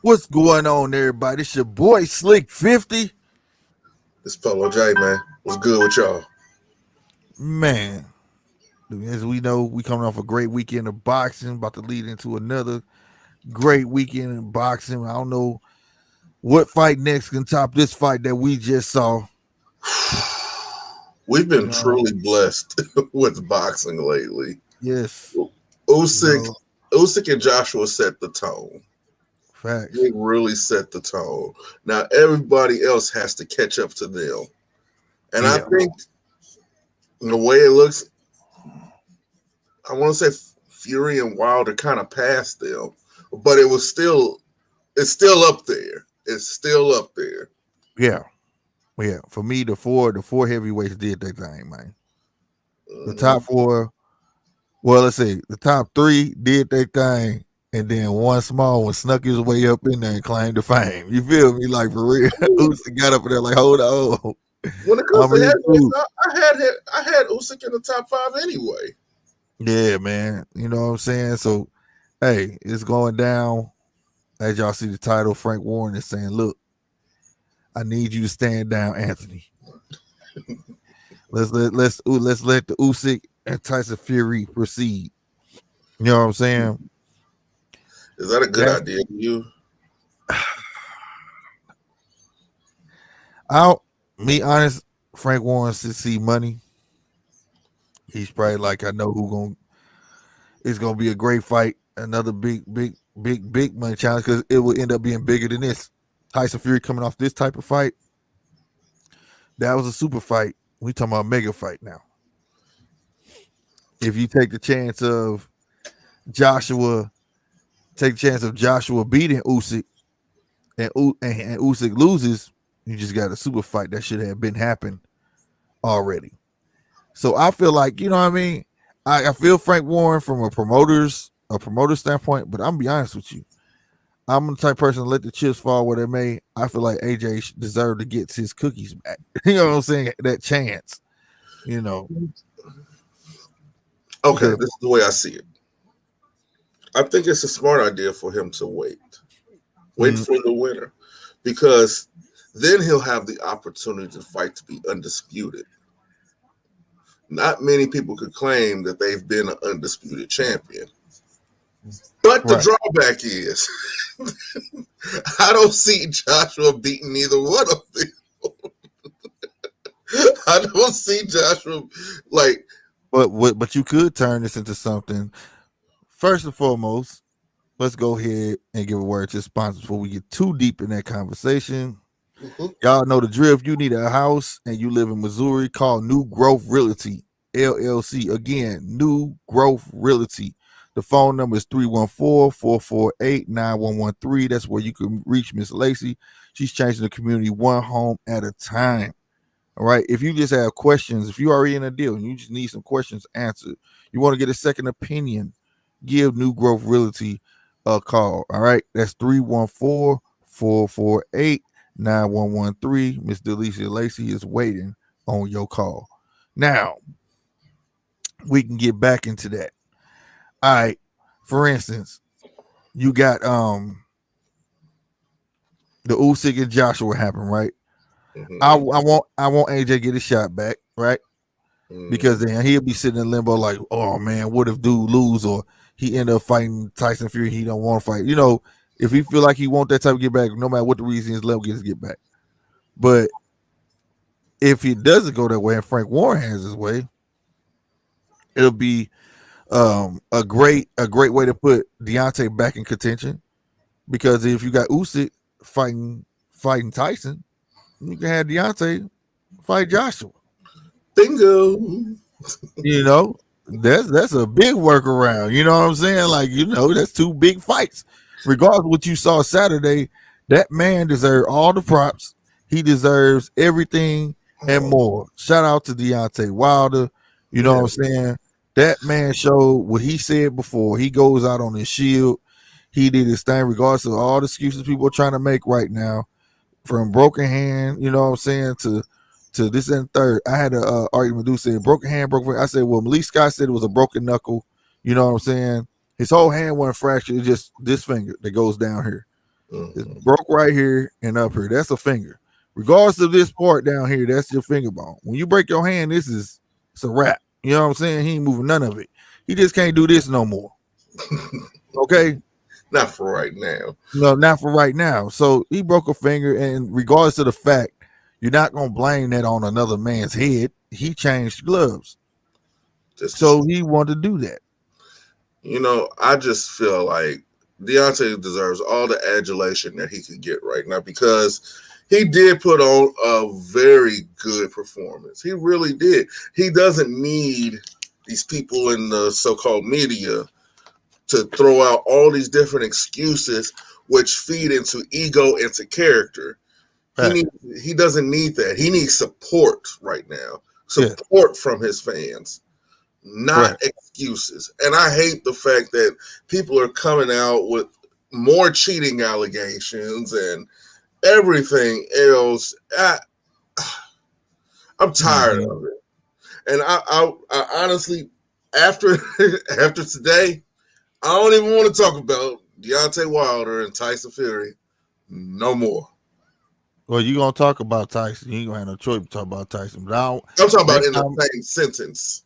What's going on, everybody? It's your boy Slick 50. It's Polo J, man. What's good with y'all? Man, as we know, we coming off a great weekend of boxing, about to lead into another great weekend in boxing. I don't know what fight next can top this fight that we just saw. We've been Uh, truly blessed with boxing lately. yes, you Usyk, know, Usyk and Joshua set the tone. facts. They really set the tone. Now everybody else has to catch up to them, and I Yeah, think the way it looks, I want to say Fury and Wilder kind of passed them, but it's still up there. It's still up there. yeah, yeah. For me, the four heavyweights did their thing, man. The top Mhm. four, well, let's see, the top three did their thing, and then one small one snuck his way up in there and claimed the fame. You feel me? Like for real. Usyk got up in there like, hold on, When it comes I'm to ready heavyweights, too. I had Usyk in the top five anyway. Yeah, man. You know what I'm saying? So, hey, it's going down. As y'all see the title, Frank Warren is saying, look, I need you to stand down, Anthony. Let's let the Usyk and Tyson Fury proceed. You know what I'm saying? Is that a good That's idea to you? out. Me honest, Frank Warren should see money. He's probably like, I know who going it's gonna be a great fight. Another big money challenge because it will end up being bigger than this. Tyson Fury coming off this type of fight, that was a super fight. We talking about a mega fight now. If you take the chance of Joshua, take the chance of Joshua beating Usyk and Usyk loses, you just got a super fight that should have been happened already. So I feel like, you know what I mean? I feel Frank Warren from a promoter standpoint, but I'm gonna be honest with you. I'm the type of person to let the chips fall where they may. I feel like AJ deserved to get his cookies back. You know what I'm saying? That chance, you know, Okay, because this is the way I see it. I think it's a smart idea for him to wait. Wait mm, for the winner. Because then he'll have the opportunity to fight to be undisputed. Not many people could claim that they've been an undisputed champion. But the right. drawback is I don't see Joshua beating neither one of them. I don't see Joshua like But you could turn this into something. First and foremost, let's go ahead and give a word to sponsors before we get too deep in that conversation. mhm. Y'all know the drill. If you need a house and you live in Missouri, call New Growth Realty LLC. Again, New Growth Realty. The phone number is 314-448-9113. That's where you can reach Miss Lacey. She's changing the community one home at a time. All right. If you just have questions, if you already in a deal and you just need some questions answered, you want to get a second opinion, give New Growth Realty a call. All right. That's 314-448-9113. Miss Delicia Lacey is waiting on your call. Now, we can get back into that. All right. For instance, you got the Usyk and Joshua happen, right? Mhm. I want AJ to get his shot back, right? Because Mhm. then he'll be sitting in limbo like, oh man, what if dude lose or he end up fighting Tyson Fury he don't want to fight. You know, if he feel like he want that type of get back, no matter what the reason is, let him get his get back. But if he doesn't go that way and Frank Warren has his way, it'll be a great way to put Deontay back in contention. Because if you got Usyk fighting Tyson, you can have Deontay fight Joshua. Bingo. You know, that's a big workaround. You know what I'm saying? Like, that's two big fights. Regardless of what you saw Saturday, that man deserves all the props. He deserves everything and more. Shout out to Deontay Wilder. You know what Yeah. I'm saying? That man showed what he said before. He goes out on his shield. He did his thing, regardless of all the excuses people are trying to make right now, from broken hand, you know what I'm saying, to this and third. I had a argument dude said broken hand, broken finger. I said, well, Malik Scott said it was a broken knuckle. You know what I'm saying? His whole hand wasn't fractured, it's just this finger that goes down here. It's Mhm. broke right here and up here. That's a finger. Regardless of this part down here, that's your finger bone. When you break your hand, it's a wrap. You know what I'm saying? He ain't moving none of it. He just can't do this no more. Okay. Not for right now. No, not for right now. So he broke a finger, and regardless of the fact, you're not gonna blame that on another man's head. He changed gloves. Just to, So he wanted to do that. I just feel like Deontay deserves all the adulation that he could get right now because he did put on a very good performance. He really did. He doesn't need these people in the so-called media to throw out all these different excuses which feed into ego, into character. He Right. needs he doesn't need that. He needs support right now. Yeah. Support from his fans, Right. not excuses. And I hate the fact that people are coming out with more cheating allegations and everything else. I'm tired Mm-hmm. of it. And I honestly, after after today, I don't even want to talk about Deontay Wilder and Tyson Fury no more. Well, you gonna talk about Tyson. You ain't gonna have no choice to talk about Tyson. But I don't I'm talking about next in the time. same sentence.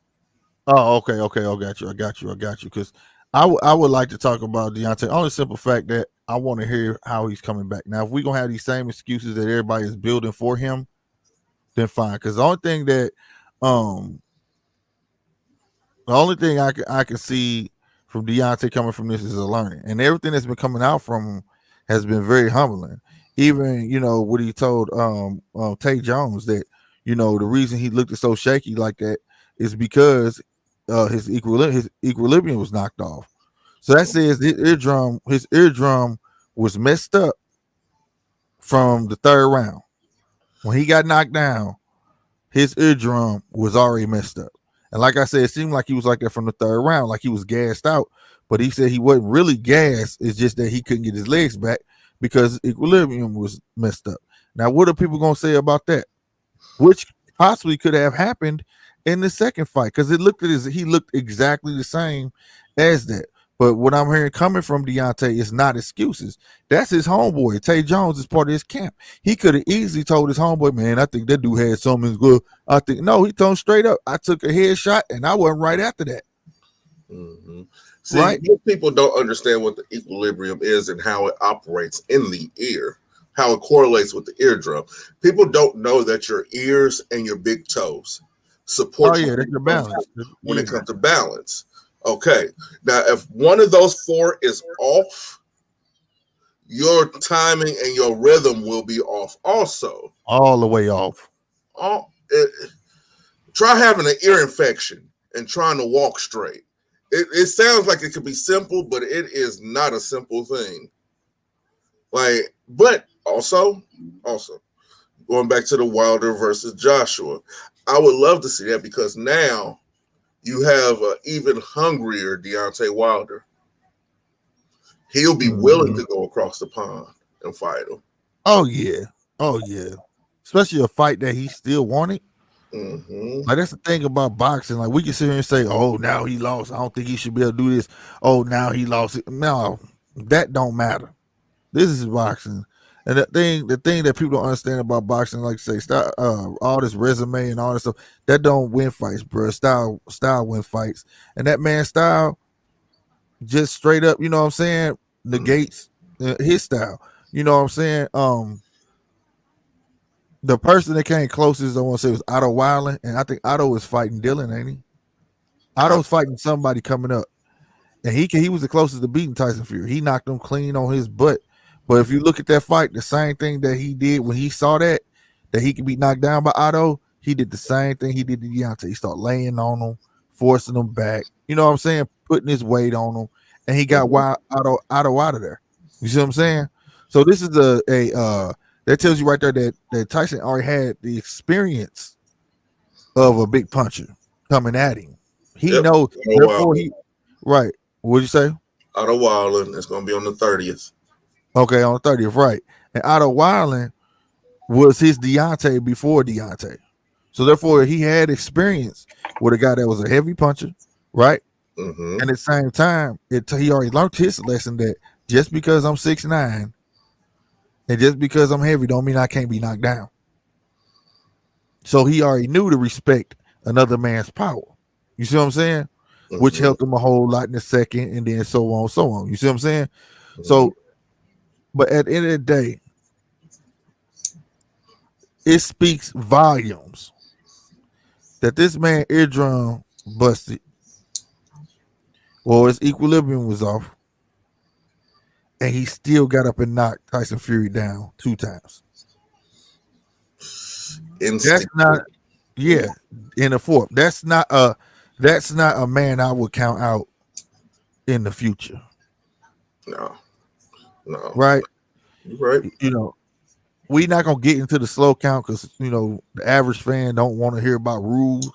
Oh, okay, okay. I got you. Because I would like to talk about Deontay. Only simple fact that I want to hear how he's coming back. Now, if we're gonna have these same excuses that everybody is building for him, then fine. Because um the only thing I can see from Deontay coming from this is a learning, and everything that's been coming out from him has been very humbling. Even what he told Tay Jones that the reason he looked so shaky like that is because his equilibrium was knocked off. So that says his eardrum was messed up from the third round. When he got knocked down, his eardrum was already messed up. And like I said, it seemed like he was like that from the third round, like he was gassed out. But he said he wasn't really gassed. It's just that he couldn't get his legs back because his equilibrium was messed up. Now, what are people going to say about that? Which possibly could have happened in the second fight because he looked exactly the same as that. But what I'm hearing coming from Deontay is not excuses. That's his homeboy. Tay Jones is part of his camp. He could have easily told his homeboy, man, I think that dude had something good. I think no, he told him straight up. I took a headshot and I wasn't right after that. Mm-hmm. See, Right? most people don't understand what the equilibrium is and how it operates in the ear, how it correlates with the eardrum. People don't know that your ears and your big toes Oh support you yeah, that's your balance. when it Yeah. comes to balance. Okay, now if one of those four is off, your timing and your rhythm will be off also. All the way off. All, try having an ear infection and trying to walk straight. It sounds like it could be simple, but it is not a simple thing. But also going back to the Wilder versus Joshua, I would love to see that because now you have an even hungrier Deontay Wilder. He'll be willing Mhm. to go across the pond and fight him. Oh yeah. Oh yeah. Especially a fight that he still wanted. Mm-hmm. Like that's the thing about boxing. Like we can sit here and say, "Oh, now he lost. I don't think he should be able to do this." Oh, now he lost it. No, that don't matter. This is boxing, and the thing that people don't understand about boxing, like say, all this resume and all this stuff, that don't win fights, bro. Style win fights, and that man's style just straight up, you know what I'm saying, negates his style. You know what I'm saying? The person that came closest, I want to say, was Otto Wilding, and I think Otto was fighting Dylan, ain't he? I, Otto's fighting somebody coming up, and he was the closest to beating Tyson Fury. He knocked him clean on his butt. But if you look at that fight, the same thing that he did when he saw that he could be knocked down by Otto, he did the same thing he did to Deontay. He started laying on him, forcing him back. You know what I'm saying? Putting his weight on him, and he got mm-hmm. wild Otto out of there. You see what I'm saying? So this is a that tells you right there that Tyson already had the experience of a big puncher coming at him. He Yep. knows, therefore he right. What'd you say? Otto Wilding is going to be on the 30th. Okay, on the 30th, right. And Otto Wilding was his Deontay before Deontay. So therefore he had experience with a guy that was a heavy puncher, right? Mm-hmm. And at the same time, he already learned his lesson that just because I'm 6'9", And just because I'm heavy don't mean I can't be knocked down. So he already knew to respect another man's power. You see what I'm saying? Which Mm-hmm. helped him a whole lot in the second, and then so on, so on. You see what I'm saying? Mm-hmm. So, but at the end of the day, it speaks volumes that this man eardrum busted, or his equilibrium was off, and he still got up and knocked Tyson Fury down 2 times. That's Instinct. not, yeah, in the fourth. That's not a man I would count out in the future, No, no. right? You're right. You know, we not gonna get into the slow count because the average fan don't want to hear about rules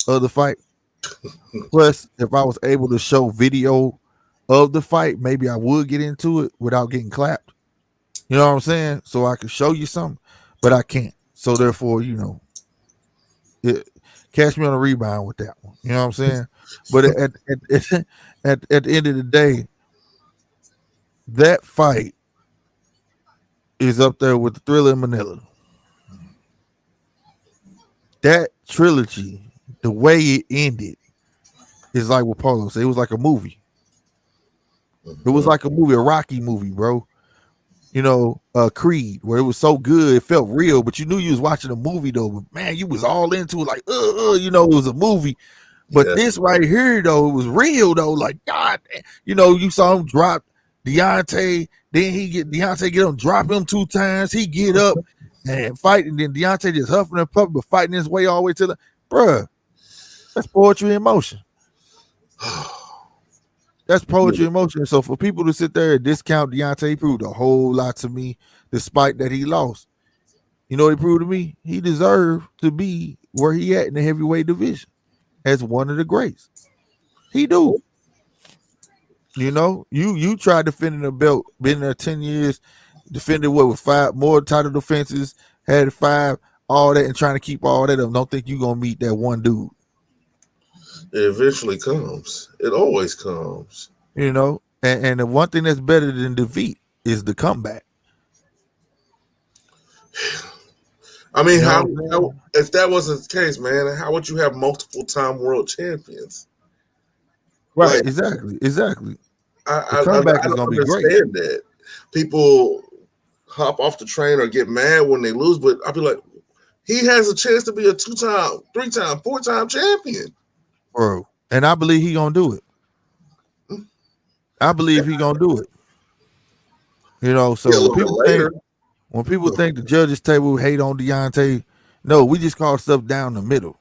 of the fight. Plus, if I was able to show video of the fight, maybe I would get into it without getting clapped. You know what I'm saying? So I could show you something, but I can't. So therefore, it, catch me on a rebound with that one. You know what I'm saying? But at the end of the day, that fight is up there with the Thriller in Manila. That trilogy, the way it ended, is like what Paulo said. It was like a movie. It was Mm-hmm. like a movie, a Rocky movie, bro. Creed, where it was so good, it felt real, but you knew you was watching a movie though. But man, you was all into it, like, it was a movie. But Yeah. this right here, though, it was real though. Like, God, you saw him drop Deontay, then Deontay get him, drop him 2 times, he get up and fight, and then Deontay just huffing and puffing, but fighting his way all the way to the bruh. That's poetry in motion. That's poetry in motion. So for people to sit there and discount Deontay, he proved a whole lot to me, despite that he lost. You know what he proved to me? He deserved to be where he at in the heavyweight division as one of the greats. He do. You tried defending the belt, been there 10 years, defended what with 5 more title defenses, had 5, all that, and trying to keep all that up. Don't think you gonna meet that one dude. It eventually comes. It always comes. And the one thing that's better than defeat is the comeback. I mean, You know what how if that wasn't the case, man, how would you have multiple time world champions? Right, Like, exactly. I, The I, I comeback is don't gonna be great. understand that. People hop off the train or get mad when they lose, but I'll be like, he has a chance to be a 2-time, 3-time, 4-time champion. Bro. And I believe he gonna do it. I believe he gonna do it. Yeah, a So little bit later. when people think the judges table hate on Deontay, no, we just call stuff down the middle.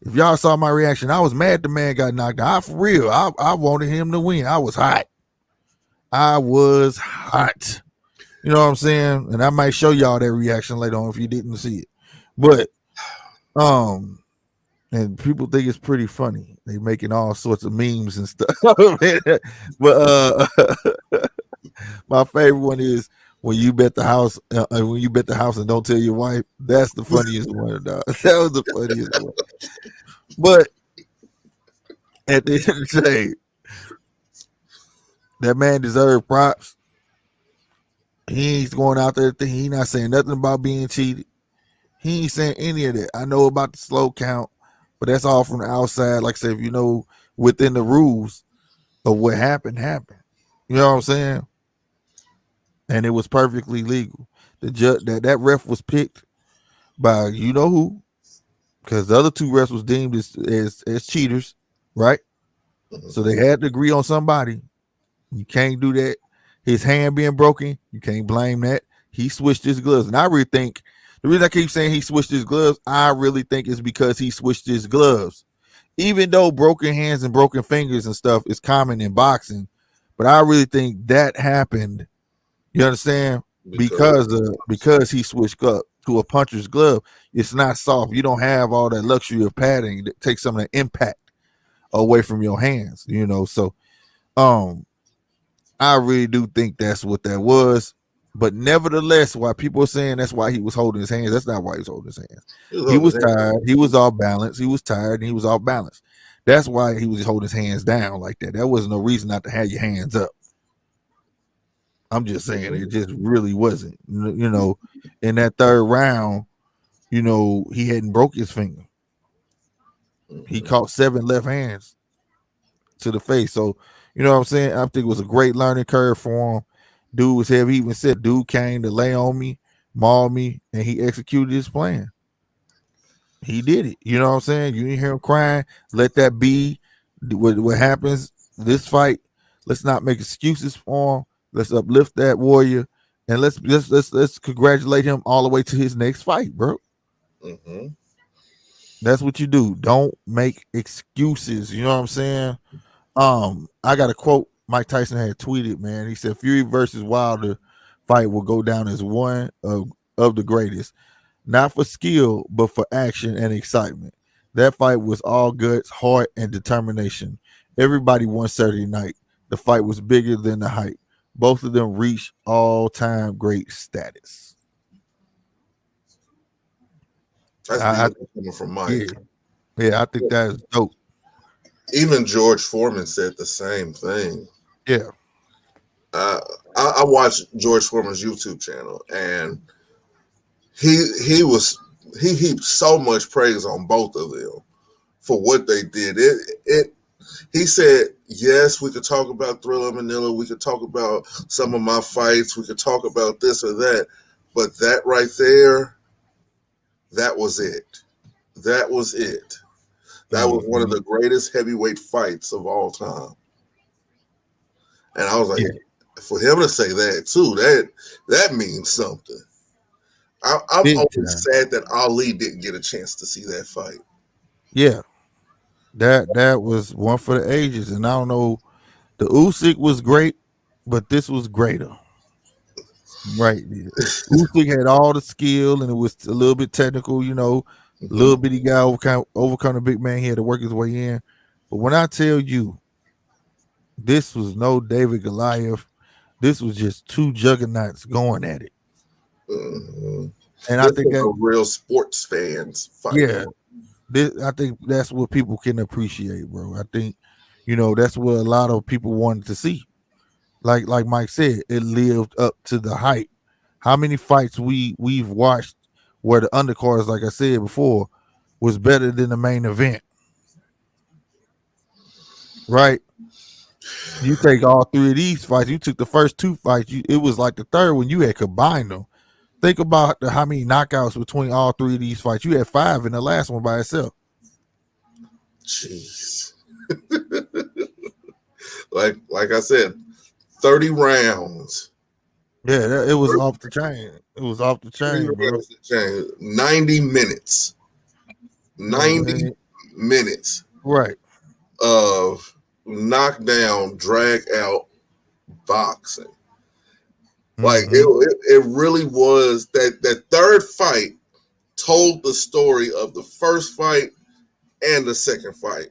If y'all saw my reaction, I was mad the man got knocked out. For real. I wanted him to win. I was hot. You know what I'm saying? And I might show y'all that reaction later on if you didn't see it. But and people think it's pretty funny. They making all sorts of memes and stuff. But my favorite one is when you bet the house and don't tell your wife. That's the funniest one, dog. That was the funniest one. But at the end of the day, that man deserved props. He ain't going out there. He not saying nothing about being cheated. He ain't saying any of that. I know about the slow count, but that's all from the outside. Like I said, if within the rules of what happened, happened. You know what I'm saying? And it was perfectly legal. The judge that ref was picked by you know who, because the other 2 refs was deemed as cheaters, right? So they had to agree on somebody. You can't do that. His hand being broken, you can't blame that. He switched his gloves. And I really think the reason I keep saying he switched his gloves, I really think it's because he switched his gloves. Even though broken hands and broken fingers and stuff is common in boxing, but I really think that happened. You understand? Because he switched up to a puncher's glove. It's not soft. You don't have all that luxury of padding that takes some of the impact away from your hands. So I really do think that's what that was. But nevertheless, why people are saying that's why he was holding his hands, that's not why he was holding his hands. He was tired. He was off balance. He was tired and he was off balance. That's why he was holding his hands down like that. That wasn't no reason not to have your hands up. I'm just saying it just really wasn't. In that third round, he hadn't broke his finger. He Mhm. caught 7 left hands to the face. So, you know what I'm saying? I think it was a great learning curve for him. Dude was heavy. He even said, dude came to lay on me, maul me, and he executed his plan. He did it. You know what I'm saying? You didn't hear him crying. Let that be. What happens this fight. Let's not make excuses for him. Let's uplift that warrior, and let's congratulate him all the way to his next fight, bro. Mhm. That's what you do. Don't make excuses. You know what I'm saying? I got a quote Mike Tyson had tweeted, man. He said Fury versus Wilder fight will go down as one of the greatest. Not for skill, but for action and excitement. That fight was all guts, heart, and determination. Everybody won Saturday night. The fight was bigger than the hype. Both of them reached all-time great status. That's I beautiful coming from Mike. yeah, yeah, I think that is dope. Even George Foreman said the same thing. Yeah, Uh, I watched George Foreman's YouTube channel, and he heaped so much praise on both of them for what they did. It he said, yes, we could talk about Thriller Manila, we could talk about some of my fights, we could talk about this or that, but that right there, that was it. That was it. That was one of mm-hmm. the greatest heavyweight fights of all time. And I was like, Yeah, for him to say that too, that means something. I'm big always time. sad that Ali didn't get a chance to see that fight. Yeah, that was one for the ages, and I don't know. The Usyk was great, but this was greater. Right. Yeah. Usyk had all the skill and it was a little bit technical, Mhm. little bitty guy overcome the big man. He had to work his way in. But when I tell you this was no David Goliath, this was just two juggernauts going at it. Mhm. And I This think was that, a real sports fans fight. yeah, I think that's what people can appreciate, bro. I think, that's what a lot of people wanted to see. Like Mike said, it lived up to the hype. How many fights we've watched where the undercards, like I said before, was better than the main event, right? You take all three of these fights. You took the first two fights. It was like the third one you had combined them. Think about how many knockouts between all three of these fights. You had 5 in the last one by itself. Jeez. Like I said, 30 rounds. Yeah, it was off the chain. It was off the 30 chain, bro. rounds to change. 90 minutes. No, 90 minutes right. of knockdown, drag out boxing. Like Mm-hmm. it really was that third fight told the story of the first fight and the second fight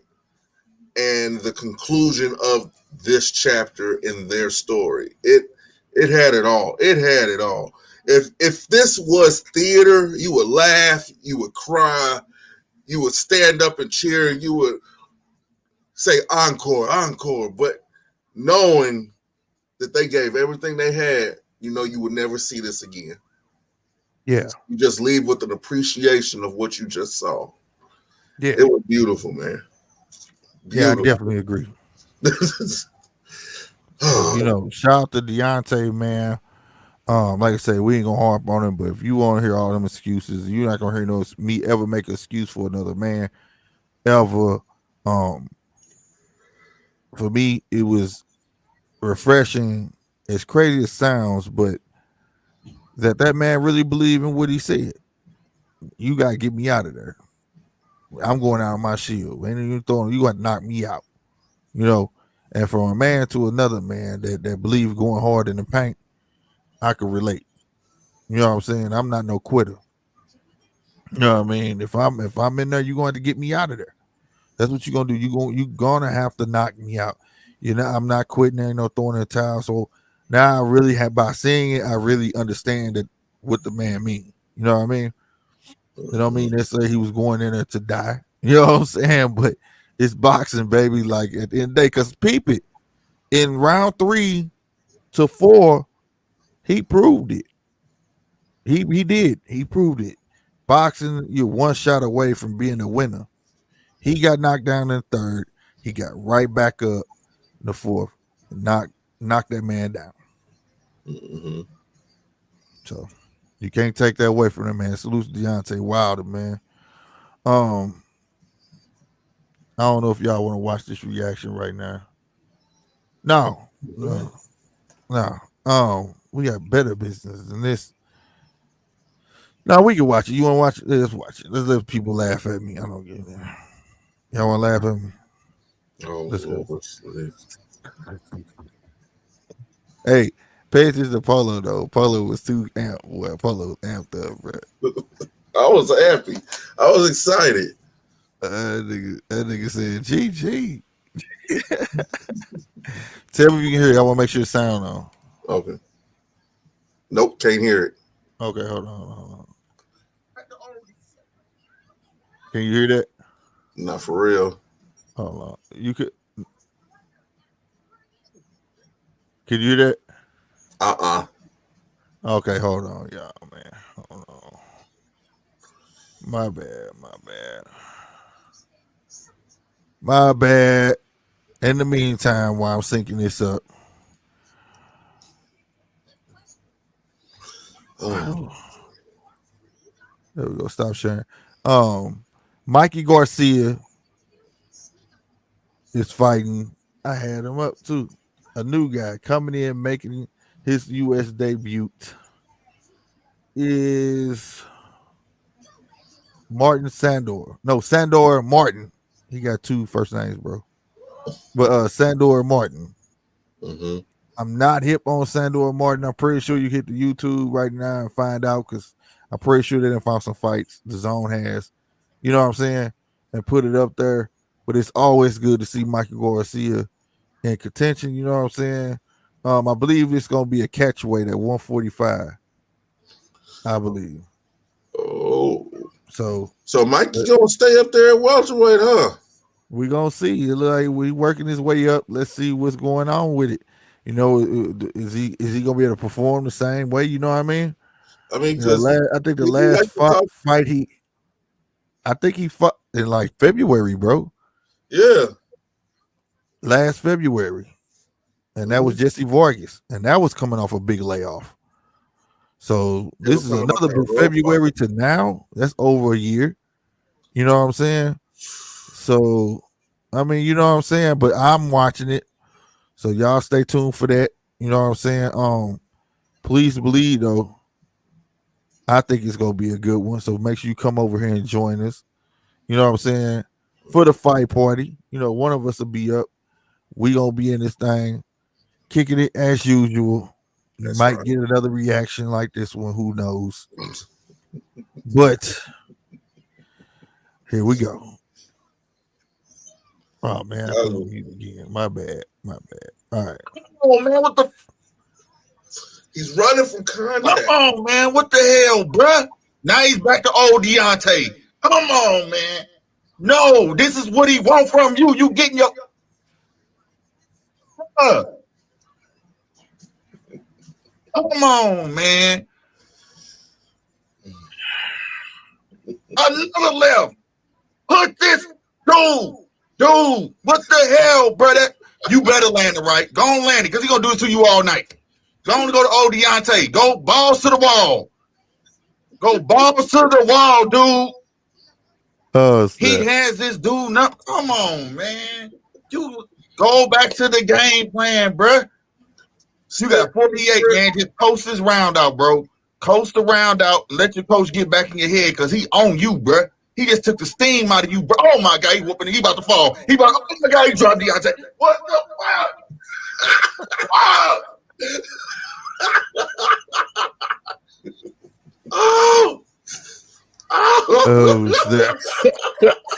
and the conclusion of this chapter in their story. It had it all. It had it all. If this was theater, you would laugh, you would cry, you would stand up and cheer, you would say encore, encore. But knowing that they gave everything they had, you would never see this again. Yeah. You just leave with an appreciation of what you just saw. Yeah. It was beautiful, man. Yeah, I Beautiful. definitely agree. But shout out to Deontay, man. Like I say, we ain't gonna harp on him, but if you want to hear all them excuses, you're not gonna hear me ever make an excuse for another man ever. Um, for me, it was refreshing, as crazy as it sounds, but that man really believed in what he said. You gotta get me out of there. I'm going out of my shield. And you got to knock me out. You know, and from a man to another man that believe going hard in the paint, I can relate. You know what I'm saying? I'm not no quitter. You know what I mean? If I'm in there, you're going to get me out of there. That's what you're gonna do. You're gonna have to knock me out. I'm not quitting. There ain't no throwing in the towel. So now I really have by seeing it, I really understand that what the man mean. You know what I mean? It don't mean necessarily he was going in there to die. You know what I'm saying? But it's boxing, baby. Like at the end of the day, because peep it, in round 3 to 4, He proved it. He did. He proved it. Boxing, you're one shot away from being a winner. He got knocked down in the third. He got right back up in the fourth and knocked that man down. Mm-hmm. So you can't take that away from him, man. Salute to Deontay Wilder, man. Um, I don't know if y'all want to watch this reaction right now. No, no, no. We got better business than this. No, we can watch it. You want to watch it? Let's watch it. Let's let people laugh at me. I don't get it. Y'all want to laugh at me? Oh, Let's go. Lord. Hey, pay attention to Polo though. Polo was too amped. Well, Polo was amped up, bro. I was happy. I was excited. That nigga said, GG. Tell me if you can hear it. I want to make sure the sound on. Okay. Nope, can't hear it. Okay, hold on. Can you hear that? Not for real. Hold on. You could. Can you hear that? Okay, hold on, y'all, man. Hold on. My bad. In the meantime, while I'm syncing this up. Oh. There we go. Stop sharing. Mikey Garcia is fighting. I had him up too. A new guy coming in, making his U.S. debut is Martin Sandor. No, Sandor Martin. He got two first names, bro. But Sandor Martin. Mm-hmm. I'm not hip on Sandor Martin. I'm pretty sure you hit the YouTube right now and find out because I'm pretty sure they didn't find some fights the zone has. You know what I'm saying? And put it up there. But it's always good to see Michael Garcia in contention. You know what I'm saying? I believe it's gonna be a catch weight at 145. I believe. Oh. So Mikey gonna stay up there at welterweight, huh? we gonna see. It look like we working his way up. Let's see what's going on with it. You know, is he gonna be able to perform the same way? You know what I mean? I mean, because I think the last fight I think he fought in like February, bro. Yeah. Last February. And that was Jesse Vargas. And that was coming off a big layoff. So this is another big February to now. That's over a year. You know what I'm saying? So, I mean, you know what I'm saying? But I'm watching it. So y'all stay tuned for that. You know what I'm saying? Please believe though. I think it's gonna be a good one. So make sure you come over here and join us. You know what I'm saying? For the fight party. You know, one of us will be up. We gonna be in this thing, kicking it as usual. You might get another reaction like this one. Who knows? But here we go. Oh man, I put on mute again. My bad. All right. Oh man, what the? He's running from contact. Come on, man. What the hell, bruh? Now he's back to old Deontay. Come on, man. No, this is what he want from you. You getting your. Come on, man. Another left. Put this dude. What the hell, brother? You better land it right. Go on, land it, because he's gonna do it to you all night. Go on to go to old Deontay. Go balls to the wall. Go balls to the wall, dude. He has this dude. Come on, man. You go back to the game plan, bro. You got 48, man. Just coast this round out, bro. Coast the round out. Let your coach get back in your head because he on you, bro. He just took the steam out of you, bro. Oh my God, he whooping. He about to fall. Oh my God, he dropped Deontay. What the fuck? Wow. Oh, snap.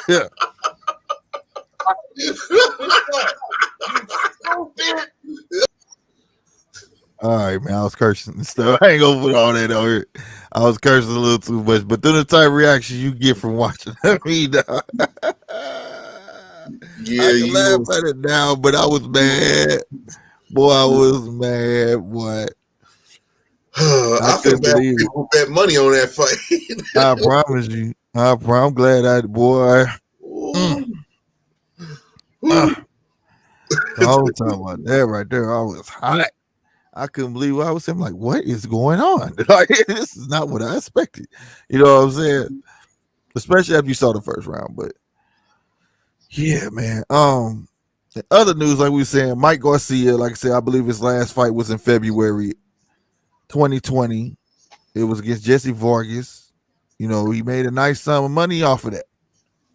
Yeah. All right, man. I was cursing and stuff. I ain't gonna put all that on here. I was cursing a little too much, but then the type of reaction you get from watching me, dog. Yeah, I can laugh at it now, but I was mad. Boy, I was mad. Boy. I I feel couldn't bad for believe it. people who bet money on that fight. I promise you. I'm glad I boy. Mm, Ooh. uh, Ooh. the whole time about that right there, I was hot. I couldn't believe what I was saying. I'm like, what is going on? Like, this is not what I expected. You know what I'm saying? Especially after you saw the first round. But yeah, man. In other news, like we were saying, Mike Garcia, like I said, I believe his last fight was in February 2020. It was against Jesse Vargas. You know, he made a nice sum of money off of that.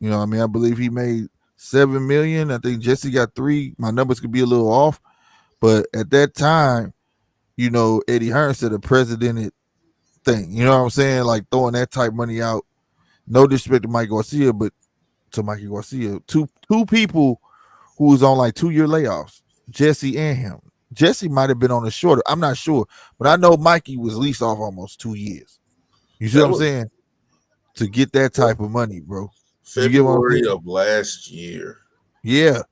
You know what I mean? I believe he made 7 million. I think Jesse got 3. My numbers could be a little off. But at that time, you know, Eddie Hearn said a precedented thing. You know what I'm saying? Like throwing that type money out. No disrespect to Mike Garcia, but to Mikey Garcia, two people who was on like 2-year layoffs, Jesse and him. Jesse might have been on a shorter. I'm not sure, but I know Mikey was leased off almost 2 years. You see what That I'm was saying? To get that type of money, bro. You get what I'm February saying? of last year. Yeah.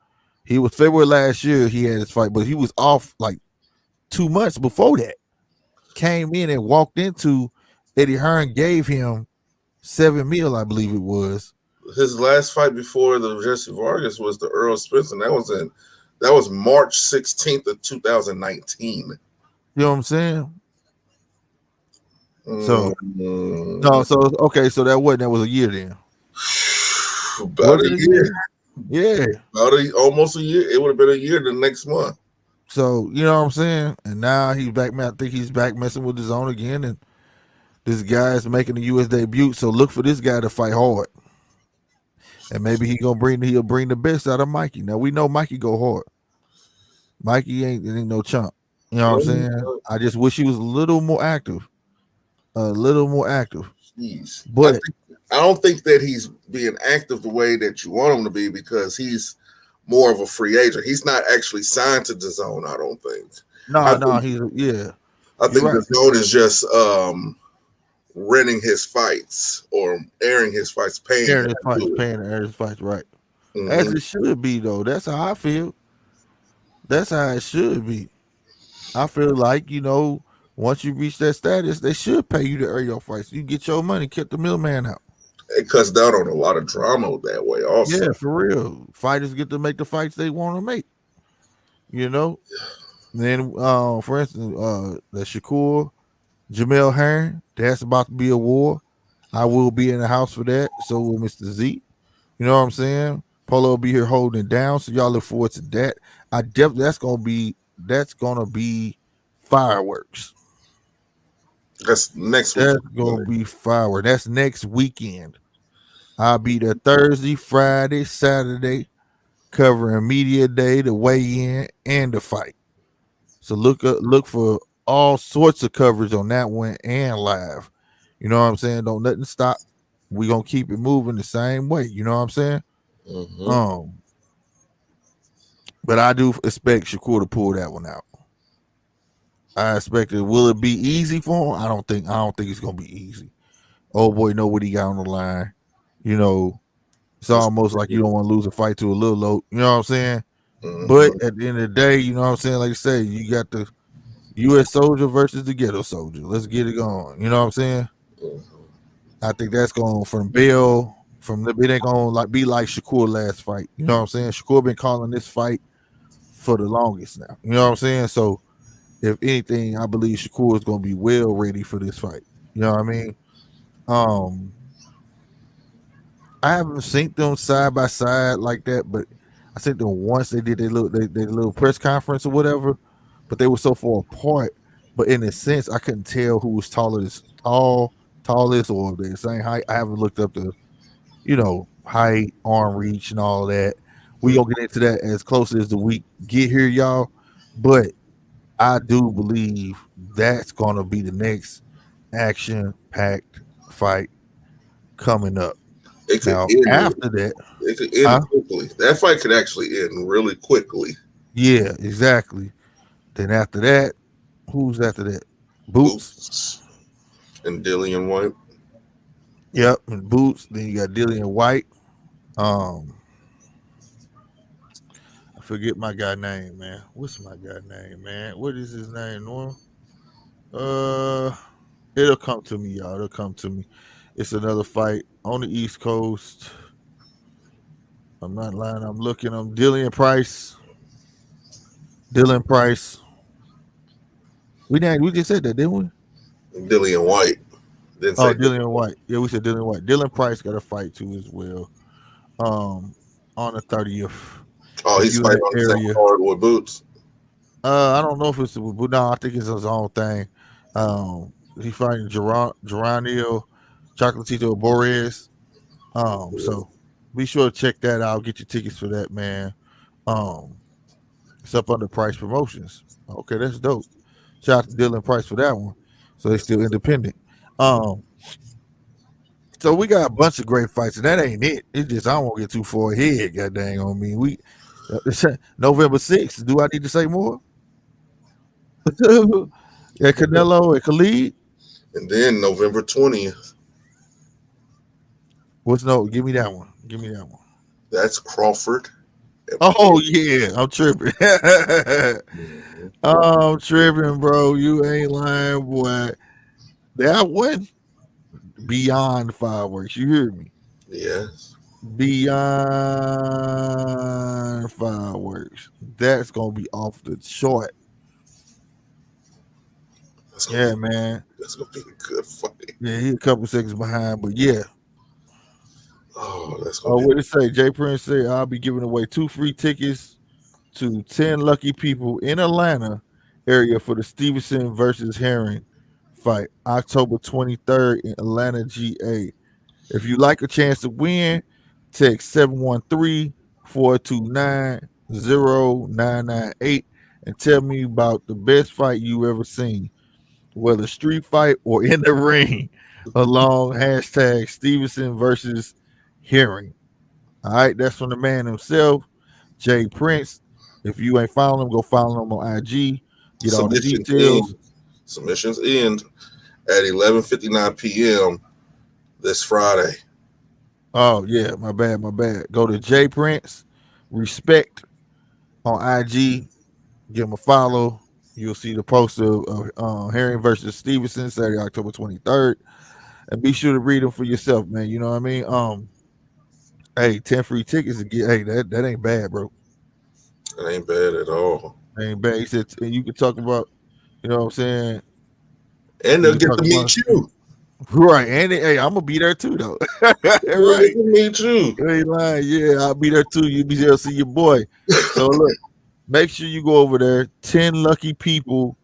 He was February last year. He had his fight, but he was off like 2 months before that. Came in and walked into Eddie Hearn gave him 7 mil, I believe it was. His last fight before the Jesse Vargas was the Earl Spence, and that was March 16th of 2019. You know what I'm saying? So no, Mm, so okay, so that was a year then. about Was a it a year. year? Yeah. Almost a year. It would have been a year the next month. So you know what I'm saying? And now he's back, man. I think he's back messing with his own again. And this guy's making the US debut. So look for this guy to fight hard. And maybe he'll bring the best out of Mikey. Now we know Mikey go hard. Mikey ain't no chump. You know what I'm saying? I just wish he was a little more active. A little more active. Jeez. But I don't think that he's being active the way that you want him to be because he's more of a free agent. He's not actually signed to the zone, I don't think. I no, think he's yeah. I You're think right. the zone is just renting his fights or airing his fights, paying him Aaron is to fights, do it. paying Aaron's fights right. As Hmm. it should be though. That's how I feel. That's how it should be. I feel like, once you reach that status, they should pay you to air your fights. You get your money, keep the middleman out. It cuts down on a lot of drama that way, also. Yeah, for real. Fighters get to make the fights they want to make. You know. Then, for instance, the Shakur Jamel Hearn, that's about to be a war. I will be in the house for that. So will Mr. Z. You know what I'm saying? Polo will be here holding it down. So y'all look forward to that. I definitely that's gonna be fireworks. That's next That's weekend. gonna be fireworks. That's next weekend. I'll be there Thursday, Friday, Saturday, covering media day, the weigh-in, and the fight. So look for all sorts of coverage on that one and live. You know what I'm saying? Don't nothing stop. We gonna keep it moving the same way. You know what I'm saying? Hmm. Um, but I do expect Shakur to pull that one out. I expect it. Will it be easy for him? I don't think it's gonna be easy. Oh boy, know what he got on the line. You know, it's almost like you don't want to lose a fight to a little low. You know what I'm saying? But Hmm. at the end of the day, you know what I'm saying? Like I say, you got the US soldier versus the ghetto soldier. Let's get it going. You know what I'm saying? I think that's going from Bill from it ain't gonna like be like Shakur last fight. You know what I'm saying? Shakur been calling this fight for the longest now. You know what I'm saying? So if anything, I believe Shakur is gonna be well ready for this fight. You know what I mean? Um, I haven't seen them side by side like that, but I think them once they did their little press conference or whatever, but they were so far apart. But in a sense, I couldn't tell who was tallest, or the same height. I haven't looked up the height, arm reach, and all that. We gonna get into that as close as the week get here, y'all. But I do believe that's gonna be the next action packed fight coming up. It could Now end. after that, It could end huh? quickly. That fight could actually end really quickly. Yeah, exactly. Then after that, who's after that? Boots. Boots and Dillian White. Yep, and Boots. Then you got Dillian White. Um, I forget my guy name, man. What's my guy name, man? What is his name, Norm? Uh, it'll come to me, y'all. It'll come to me. It's another fight on the East Coast. I'm not lying. I'm looking. I'm Dillian Price. Dylan Price. We just said that, didn't we? Dillian White. Didn't Oh, say Dillian White. Yeah, we said Dillian White. Dylan Price got a fight too as well. On the 30th. oh, If he's you in fighting the on the same area, card with Boots. I don't know if it's but no, I think it's his own thing. He fighting Geronio Chocolatito Borges. So be sure to check that out. Get your tickets for that, man. Um, it's up under Price Promotions. Okay, that's dope. Shout out to Dylan Price for that one. So they still independent. Um, so we got a bunch of great fights, and that ain't it. It's just I don't want to get too far ahead. God dang on me. We November 6th. Do I need to say more? Yeah, Canelo and Khalid. And then November 20th, What's no? Give me that one. Give me that one. that's Crawford. Oh yeah, I'm tripping. I'm tripping, bro. You ain't lying, boy. That one beyond fireworks. You hear me? Yes. Beyond fireworks. That's gonna be off the chart. That's gonna Yeah, be man. that's gonna be a good fight. Yeah, he a couple seconds behind, but yeah. Oh, that's gonna Oh, be what it say? Jay Prince said I'll be giving away 2 free tickets to 10 lucky people in Atlanta area for the Stevenson versus Herring fight, October 23rd in Atlanta, GA. If you like a chance to win, text 713-429-0998 and tell me about the best fight you ever seen, whether street fight or in the ring, along hashtag Stevenson versus Herring. All right, that's from the man himself, Jay Prince. If you ain't following him, go follow him on IG. Get all the submissions details. end. Submissions end at 11:59 p.m. this Friday. Oh yeah, my bad, my bad. Go to Jay Prince, respect on IG. Give him a follow. You'll see the poster of Herring versus Stevenson Saturday, October 23rd, and be sure to read them for yourself, man. You know what I mean? Hey, 10 free tickets to get. Hey, that ain't bad, bro. It ain't bad at all. That ain't bad. He said, and you can talk about. You know what I'm saying? And You they'll can get talk to about meet you. right, and hey, I'm gonna be there too, though. They'll Right, get to meet you. you ain't lying. Yeah, I'll be there too. You be there to see your boy. So look, make sure you go over there. 10 lucky people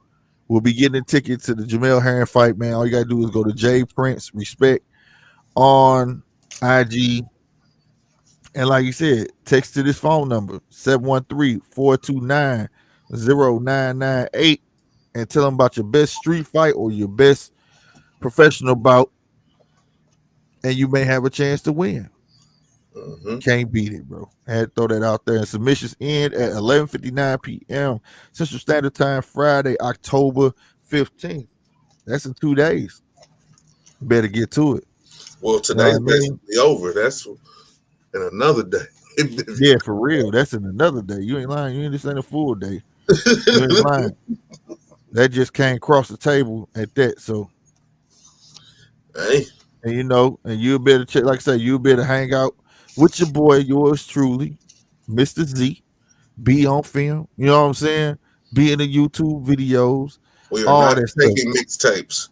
will be getting a ticket to the Jamel Herring fight, man. All you gotta do is go to J Prince Respect on IG. And like you said, text to this phone number, 713-429-0998, and tell them about your best street fight or your best professional bout, and you may have a chance to win. Hmm. Can't beat it, bro. I had to throw that out there. And submissions end at 11:59 p.m. Central Standard Time, Friday, October 15th. That's in 2 days. Better get to it. Well, You know what today's I mean? basically over. That's in another day. Yeah, for real. That's in another day. You ain't lying. You ain't just ain't a full day. You ain't lying. That just came across the table at that. So, Hey, and and you better check, like I say, you better hang out with your boy, yours truly, Mr. Z. Be on film. You know what I'm saying? Be in the YouTube videos, we are all not that stuff. taking mixtapes.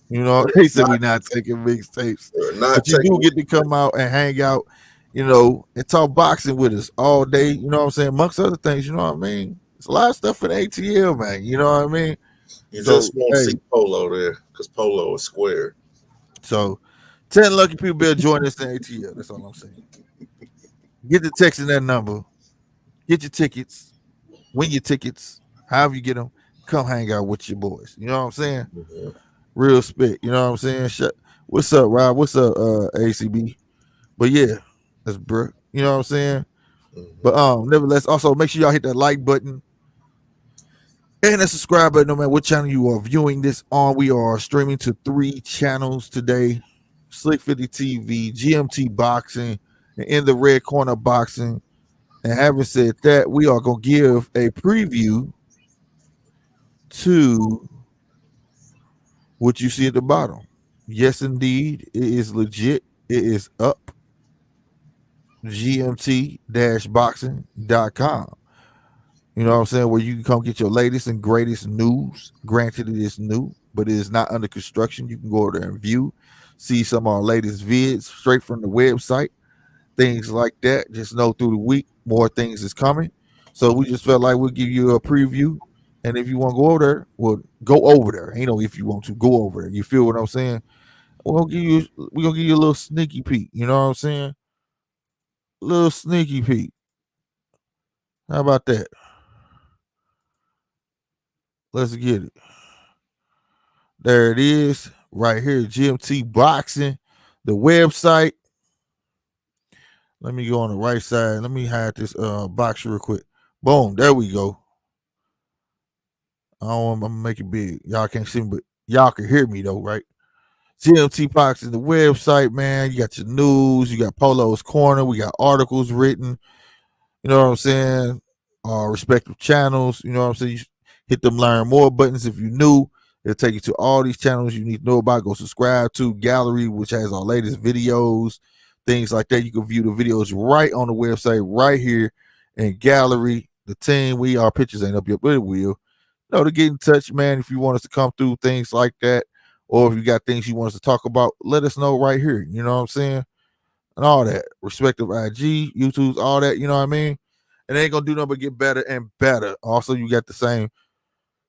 You know, they said we not taking mixtapes, We are not but you do taking. get to come out and hang out, and talk boxing with us all day. You know what I'm saying? Amongst other things, you know what I mean? It's a lot of stuff for the ATL, man. You know what I mean? You So, just won't hey, see Polo there because Polo is square. so 10 lucky people better join us in ATL. That's all I'm saying. Get the text in that number. Get your tickets. Win your tickets. However you get them, come hang out with your boys. You know what I'm saying? Mhm. Real spit. You know what I'm saying? What's up, Rob? What's up, ACB? But yeah, that's bro. You know what I'm saying? But Mhm. nevertheless, also make sure y'all hit that like button and the subscribe button, no matter what channel you are viewing this on. We are streaming to 3 channels today: Slick 50 TV, GMT Boxing, and In the Red Corner Boxing. And having said that, we are gonna give a preview to What you see at the bottom. Yes, indeed. It is legit. It is up. gmt-boxing.com. You know what I'm saying? Where you can come get your latest and greatest news. Granted, it is new, but it is not under construction. You can go over there and view, see some of our latest vids straight from the website, things like that. Just know through the week, more things is coming. So we just felt like we'll give you a preview. And if you want to go over there, well, go over there. Ain't no if you want to go over there. You feel what I'm saying? We're gonna give you a little sneaky peek. You know what I'm saying? Little sneaky peek. How about that? Let's get it. There it is, right here, GMT Boxing, the website. Let me go on the right side. Let me hide this box real quick. Boom, there we go. I'm gonna make it big. Y'all can't see me, but y'all can hear me though, right? GMT Boxing, the website, man. You got your news, you got Polo's Corner, we got articles written. You know what I'm saying? Respective channels. You know what I'm saying? You hit them learn more buttons if you're new. It'll take you to all these channels you need to know about. Go subscribe to Gallery, which has our latest videos, things like that. You can view the videos right on the website, right here in Gallery. The team, our pictures ain't up yet, but it will. You know, to get in touch, man, if you want us to come through, things like that, or if you got things you want us to talk about, let us know right here. You know what I'm saying? And all that. Respective IG, YouTube's, all that, you know what I mean? And they ain't gonna do nothing but get better and better. Also, you got the same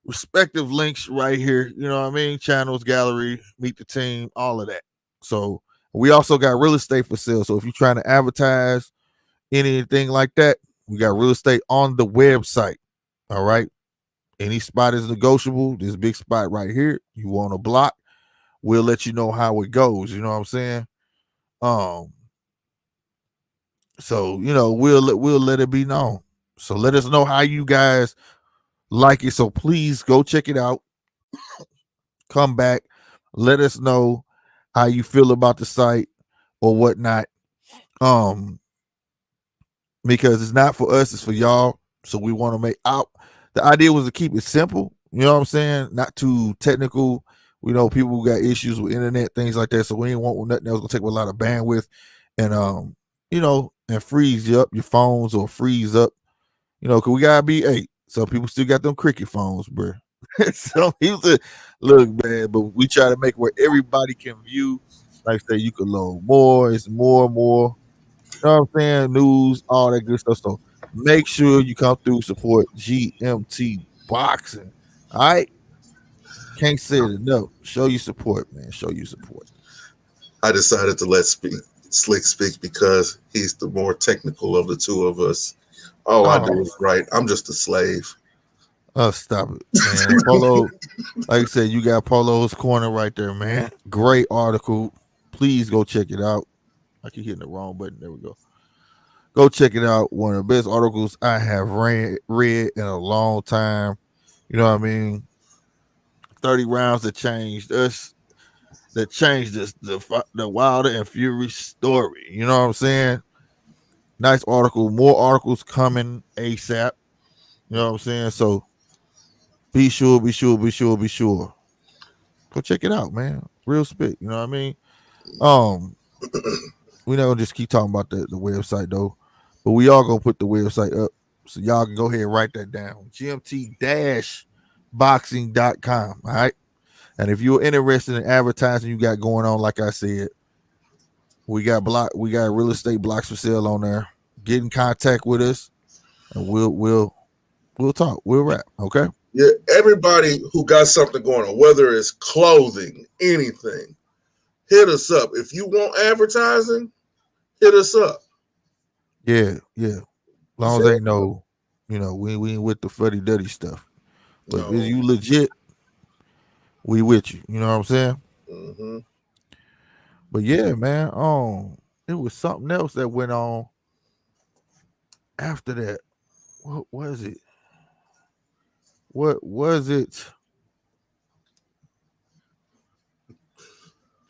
respective links right here, you know what I mean? Channels, gallery, meet the team, all of that. So we also got real estate for sale. So if you're trying to advertise anything like that, we got real estate on the website. All right. Any spot is negotiable. This big spot right here, you want a block, we'll let you know how it goes. You know what I'm saying? Um, So we'll let it be known. So let us know how you guys like it. So please go check it out. Come back. Let us know how you feel about the site or whatnot. Um, because it's not for us, it's for y'all. So we want to make out. The idea was to keep it simple. You know what I'm saying? Not too technical. We know people who got issues with internet, things like that. So we ain't want nothing else gonna take a lot of bandwidth and and freeze you up your phones or freeze up. Cause we gotta be 8. Some people still got them cricket phones, bro. So people say, look, man, but we try to make where everybody can view. Like I say, you can load more. It's more and more. You know what I'm saying? News, all that good stuff. So make sure you come through, support GMT Boxing. All right. Can't say it enough. Show you support, man. Show you support. I decided to let Slick speak because he's the more technical of the two of us. All I do is write. I'm just a slave. Oh, stop it, man. Polo, like I said, you got Polo's Corner right there, man. Great article. Please go check it out. I keep hitting the wrong button. There we go. Go check it out. One of the best articles I have read in a long time. You know what I mean? 30 rounds that changed us, that changed us, the Wilder and Fury story. You know what I'm saying? Nice article. More articles coming ASAP. You know what I'm saying? So be sure. Go check it out, man. Real spit. You know what I mean? Um, we not gonna just keep talking about the website though, but we are gonna put the website up so y'all can go ahead and write that down. GMT-boxing.com. All right. And if you're interested in advertising you got going on, like I said, we got real estate blocks for sale on there. Get in contact with us and we'll talk. We'll wrap. Okay. Yeah, everybody who got something going on, whether it's clothing, anything, hit us up. If you want advertising, hit us up. Yeah. As long as ain't no, we ain't with the fuddy duddy stuff. But No. if you legit, we with you. You know what I'm saying? Mm-hmm. But yeah, man. It was something else that went on after that. What was it? What was it?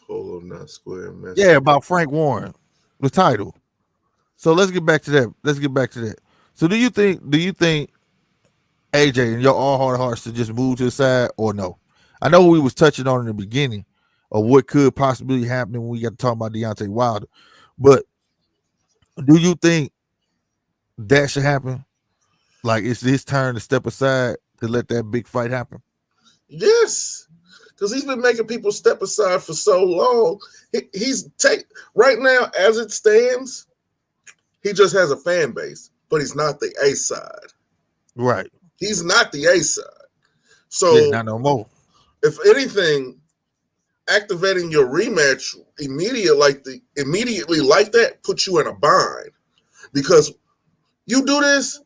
Polo not square. Yeah, about Frank Warren, the title. So let's get back to that. So do you think AJ and your all hard hearts to just move to the side or no? I know we was touching on in the beginning of what could possibly happen when we got to talk about Deontay Wilder, but do you think that should happen? Like it's his turn to step aside to let that big fight happen? Yes, because he's been making people step aside for so long. He's take right now as it stands. He just has a fan base, but he's not the A side. Right. He's not the A side. Yeah, So not no more. if anything, activating your rematch immediately like that puts you in a bind because you do this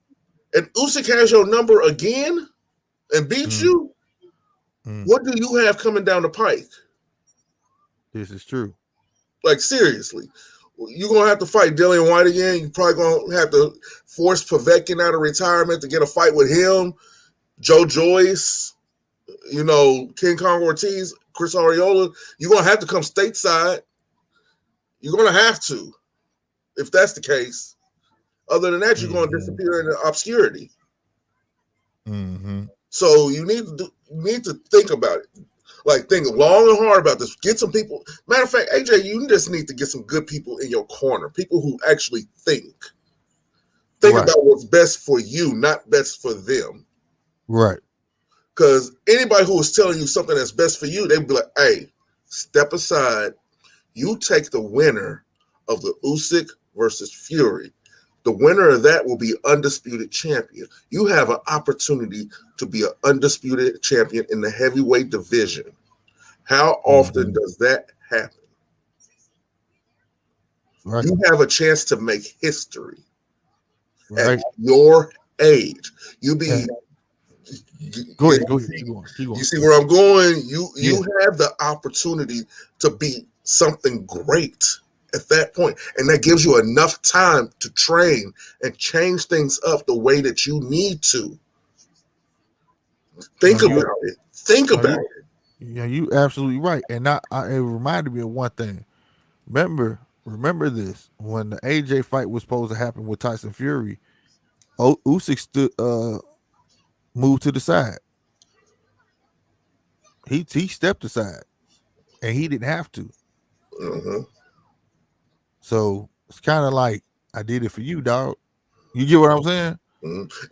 and Usyk has your number again and beats you. What do you have coming down the pike? This is true. Like seriously, you're gonna have to fight Dillian White again. You're probably gonna have to force Povetkin out of retirement to get a fight with him, Joe Joyce, King Kong Ortiz, Chris Arreola. You're gonna have to come stateside. You're gonna have to, if that's the case. Other than that, you're gonna disappear into obscurity. So you need to think about it. Like think long and hard about this. Get some people. Matter of fact, AJ, you just need to get some good people in your corner. People who actually think about what's best for you, not best for them. Right. Because anybody who is telling you something that's best for you, they'd be like, "Hey, step aside. You take the winner of the Usyk versus Fury. The winner of that will be undisputed champion. You have an opportunity to be an undisputed champion in the heavyweight division. How often does that happen? Right. You have a chance to make history at your age. You be go ahead. You see where I'm going? You have the opportunity to be something great at that point, and that gives you enough time to train and change things up the way that you need to. Think about it. Yeah, you absolutely right. And it reminded me of one thing. Remember this when the AJ fight was supposed to happen with Tyson Fury. Usyk moved to the side. He stepped aside, and he didn't have to. So it's kind of like I did it for you, dog. You get what I'm saying?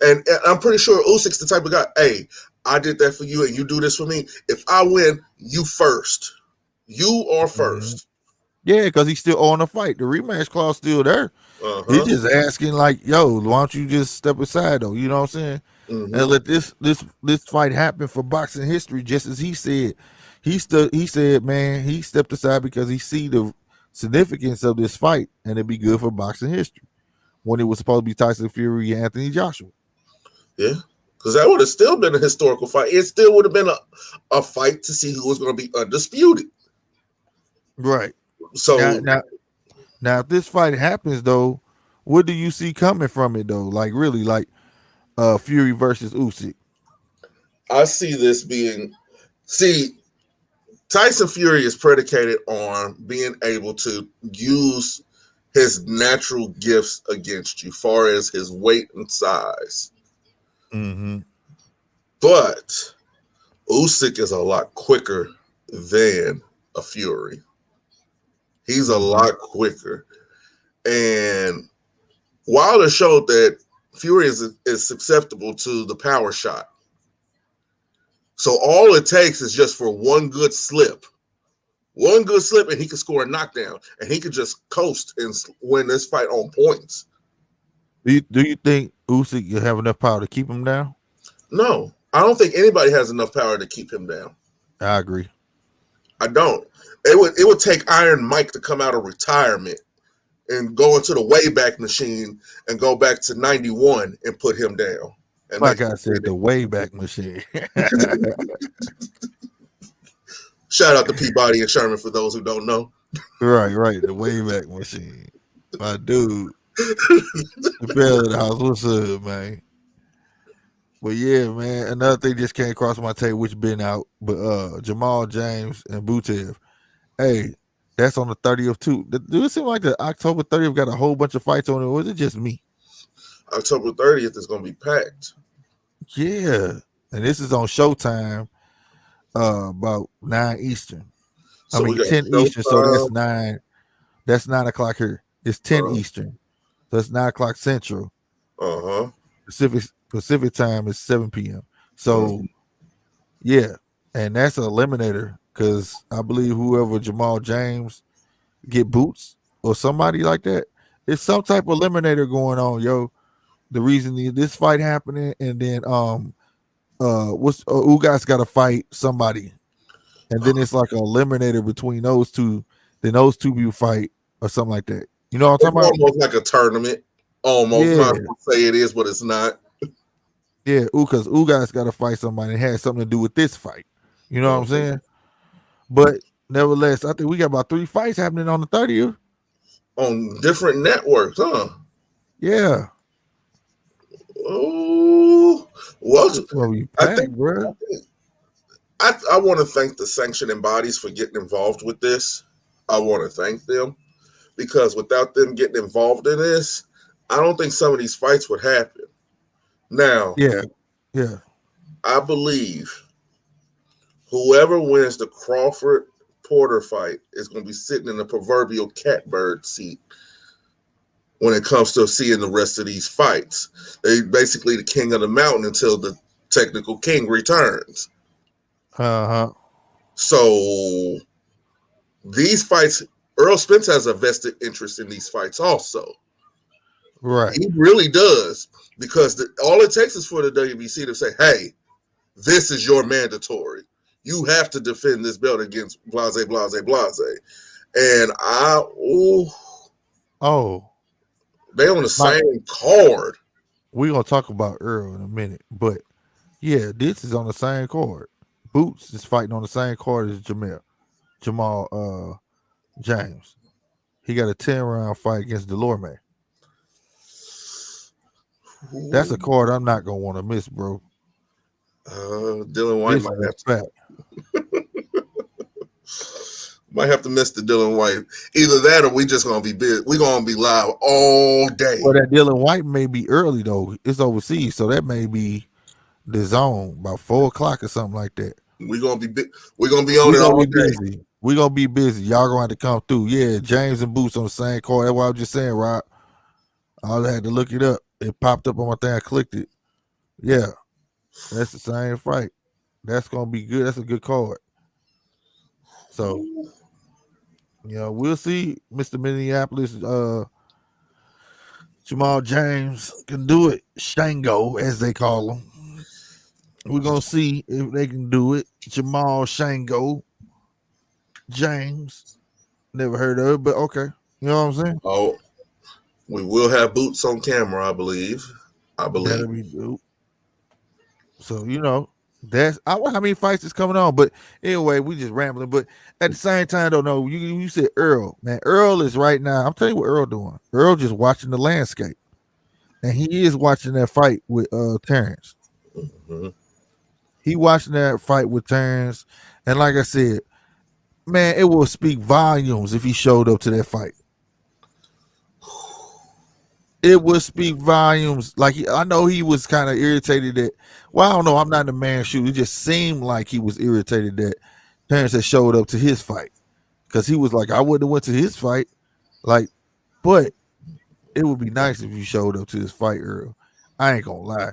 And I'm pretty sure Usyk's the type of guy. Hey, I did that for you, and you do this for me. If I win, you first. You are first. Yeah, because he's still on the fight. The rematch clause still there. He's just asking, like, yo, why don't you just step aside, though? You know what I'm saying? And let this fight happen for boxing history, just as he said. He said, man, he stepped aside because he see the significance of this fight, and it'd be good for boxing history when it was supposed to be Tyson Fury and Anthony Joshua. Yeah, because that would have still been a historical fight. It still would have been a fight to see who was going to be undisputed. Right. So now, if this fight happens, though, what do you see coming from it, though? Like, really, like Fury versus Usyk. I see this being Tyson Fury is predicated on being able to use his natural gifts against you, far as his weight and size. But Usyk is a lot quicker than a Fury. He's a lot quicker. And Wilder showed that Fury is susceptible to the power shot. So all it takes is just for one good slip, and he can score a knockdown, and he could just coast and win this fight on points. Do you think Usyk will have enough power to keep him down? No, I don't think anybody has enough power to keep him down. I agree. I don't. It would take Iron Mike to come out of retirement and go into the Wayback Machine and go back to 91 and put him down. And like I said, the Wayback Machine. Shout out to Peabody and Sherman for those who don't know. Right. The Wayback Machine. My dude. The bell of the house. What's up, man? But yeah, man, another thing just came across my table, which been out, but Jamal James and Butev. Hey, that's on the 30th too. Do it seem like the October 30th got a whole bunch of fights on it, or is it just me? October 30th is going to be packed. Yeah, and this is on Showtime. about 9 Eastern. I So we mean got 10 Eastern, so that's Showtime. 9. That's 9 o'clock here. It's 10 Uh Eastern. So it's 9 o'clock Central. huh. Pacific time is 7 p.m. So Mhm. yeah, and that's an eliminator because I believe whoever Jamal James get boots or somebody like that, it's some type of eliminator going on, yo. The reason this fight happening, and then what's Ugas got to fight somebody, and then it's like a eliminator between those two. Then those two people fight or something like that. You know what I'm It's talking about? almost like a tournament. Almost. Yeah, Might as well say it is, but it's not. yeah. Because Ugas got to fight somebody that has something to do with this fight. You know what I'm Mhm. saying? But nevertheless, I think we got about 3 fights happening on the 30th. On different networks, huh? Yeah, Oh, well, it's gonna be I packed, think bro. I want to thank the sanctioning bodies for getting involved with this. I want to thank them because without them getting involved in this, I don't think some of these fights would happen. Now, Yeah, yeah. I believe whoever wins the Crawford Porter fight is going to be sitting in the proverbial catbird seat when it comes to seeing the rest of these fights. They basically the king of the mountain until the technical king returns. Uh huh. So these fights, Earl Spence has a vested interest in these fights also. Right. He really does because all it takes is for the WBC to say, hey, this is your mandatory. You have to defend this belt against blase, blase, blase. And Oh, they on the my. same card. We're gonna talk about Earl in a minute, but yeah, this is on the same card. Boots is fighting on the same card as Jamal James. He got a 10-round fight against Delorme. That's a card I'm not gonna want to miss, bro. Dylan White This is a fact. might have to miss the Dylan White. Either that or we just gonna be busy. We gonna be live all day. Well, that Dylan White may be early though. It's overseas, so that may be the zone about 4 o'clock or something like that. We're gonna be on We it gonna all be day. busy. We gonna be busy. Y'all gonna have to come through. Yeah, James and Boots on the same card. That's what I was just saying, Rob. I had to look it up. It popped up on my thing. I clicked it. Yeah, that's the same fight. That's gonna be good. That's a good card. So we'll see. Mr. Minneapolis, Jamal James can do it. Shango, as they call him. We're gonna see if they can do it. Jamal Shango James. Never heard of it, but okay. You know what I'm saying? Oh, we will have Boots on camera, I believe. I believe. That'll be dope. So that's I wonder how many fights is coming on. But anyway, we just rambling. But at the same time, don't know. You said Earl, man. Earl is right now. I'm telling you what Earl doing. Earl just watching the landscape, and he is watching that fight with Terrence. Mhm. He watching that fight with Terrence, and like I said, man, it will speak volumes if he showed up to that fight. It would speak volumes. Like I know he was kind of irritated that. Well, I don't know. I'm not in the man shoe. It just seemed like he was irritated that Terrence had showed up to his fight because he was like, I wouldn't have went to his fight. Like, but it would be nice if you showed up to his fight, Earl. I ain't gonna lie.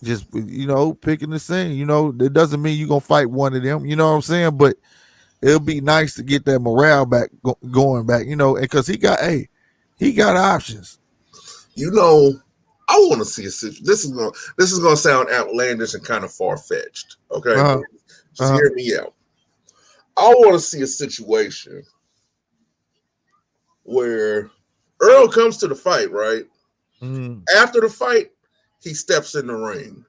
Just picking the scene. It doesn't mean you're gonna fight one of them. You know what I'm saying? But it'll be nice to get that morale back going back. And because he got options. I want to see a situation. This is gonna sound outlandish and kind of far fetched. Okay, Uh-huh. just hear me out. I want to see a situation where Earl comes to the fight, right? Mm. After the fight, he steps in the ring,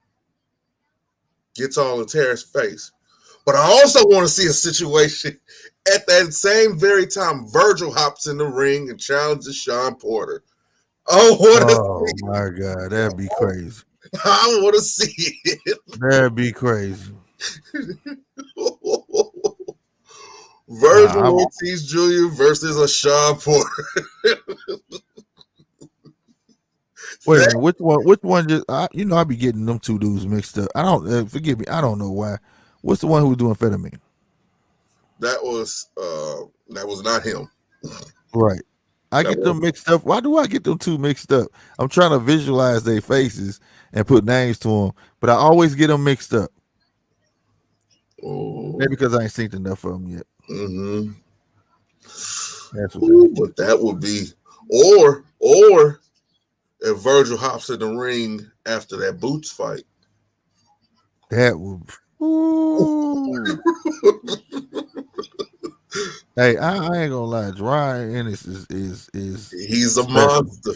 gets all in Terrence's face. But I also want to see a situation at that same very time Virgil hops in the ring and challenges Sean Porter. Oh my God, that'd be crazy. I want to see it. That'd be crazy. Virgil Nah, Ortiz Jr. versus a Sean Porter. wait a minute. Which one? Which one? I be getting them two dudes mixed up. I don't forgive me. I don't know why. What's the one who was doing amphetamine? That was not him. Right. I That get them mixed up. Why do I get them two mixed up? I'm trying to visualize their faces and put names to them, but I always get them mixed up. Maybe because I ain't seen enough of them yet. Mm-hmm. That's what But that would be, or if Virgil hops in the ring after that Boots fight. that would. Ooh. Hey, I ain't gonna lie. Ryan Ennis is He's a special. monster.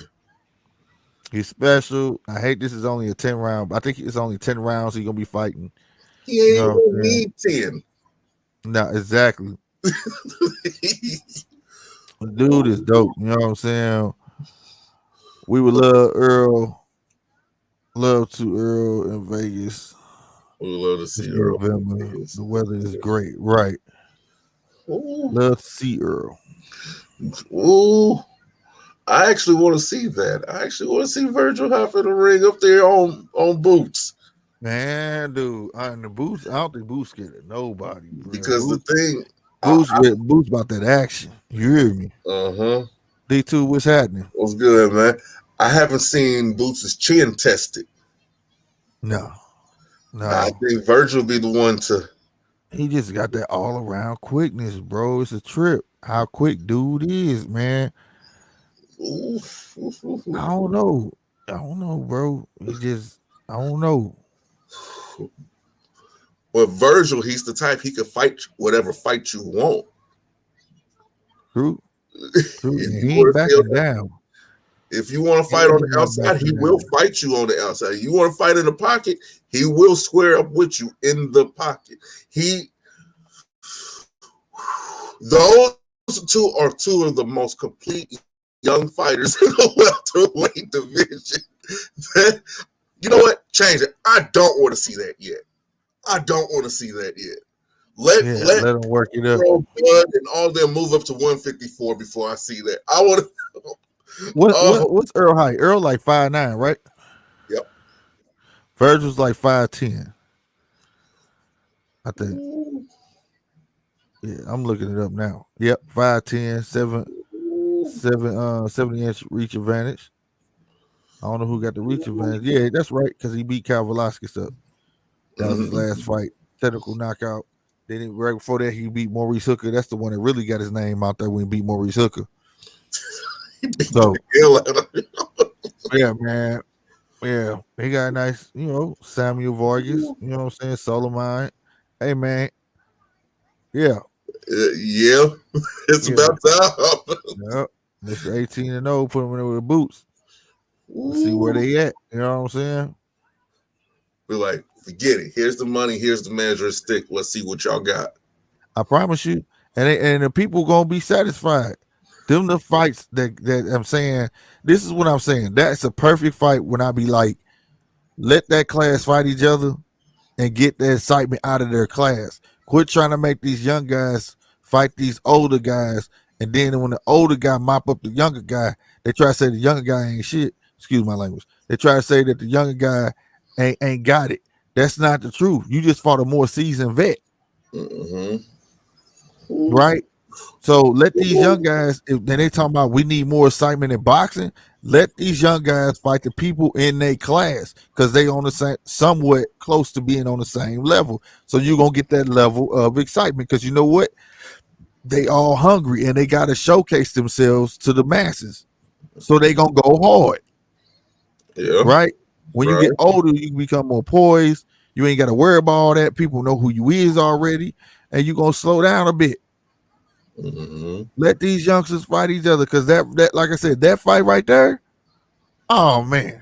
He's special. I hate this is only a 10 round. I think it's only 10 rounds he's gonna be fighting. He ain't gonna need 10. No, exactly. Dude is dope. You know what I'm saying? We would love Earl. Love to Earl in Vegas. We would love to see It's Earl. November. The weather is great. Right. Ooh. Love to see Earl. Ooh. I actually want to see that. I actually want to see Virgil hop in the ring up there on Boots. Man, dude, in the Boots, I don't think Boots scared of nobody. Bro. Because Boots, the thing, Boots about that action. You hear me? D2, what's happening? What's good, man? I haven't seen Boots' chin tested. No. I think Virgil be the one to. He just got that all around quickness, bro. It's a trip. How quick dude is, man. I don't know. Bro. I don't know. But Virgil, he's the type he could fight whatever fight you want. True. He ain't backing down. If you want to fight on the outside, he will fight you on the outside. You want to fight in the pocket, he will square up with you in the pocket. Those two are two of the most complete young fighters in the welterweight division. You know what? Change it. I don't want to see that yet. Let them work it up. Blood and all them move up to 154 before I see that. I want to. What's Earl height? Earl like 5'9", right? Yep. Virgil's like 5'10". I think. Yeah, I'm looking it up now. Yep, 5'10", 70-inch reach advantage. I don't know who got the reach advantage. Yeah, that's right, because he beat Cal Velasquez up. That was his last fight. Technical knockout. Then right before that, he beat Maurice Hooker. That's the one that really got his name out there when he beat Maurice Hooker. So, yeah, man. Yeah, he got a nice, Samuel Vargas. You know what I'm saying? Solomon. Hey, man. Yeah. It's about time. Yep. Mr. 18-0, put him in there with the boots. Let's see where they at. You know what I'm saying? We're like, forget it. Here's the money. Here's the measuring stick. Let's see what y'all got. I promise you. And the people gonna be satisfied. Them the fights that I'm saying. This is what I'm saying. That's a perfect fight when I be like, let that class fight each other and get the excitement out of their class. Quit trying to make these young guys fight these older guys. And then when the older guy mop up the younger guy, they try to say the younger guy ain't shit. Excuse my language. They try to say that the younger guy ain't got it. That's not the truth. You just fought a more seasoned vet. Right? So let these young guys, if they talking about we need more excitement in boxing, let these young guys fight the people in their class because they on the same, somewhat close to being on the same level. So you're gonna get that level of excitement because you know what? They all hungry and they gotta showcase themselves to the masses. So they gonna go hard. Yeah. Right? When you get older, you become more poised. You ain't gotta worry about all that. People know who you is already, and you're gonna slow down a bit. Let these youngsters fight each other because that like I said, that fight right there. Oh man,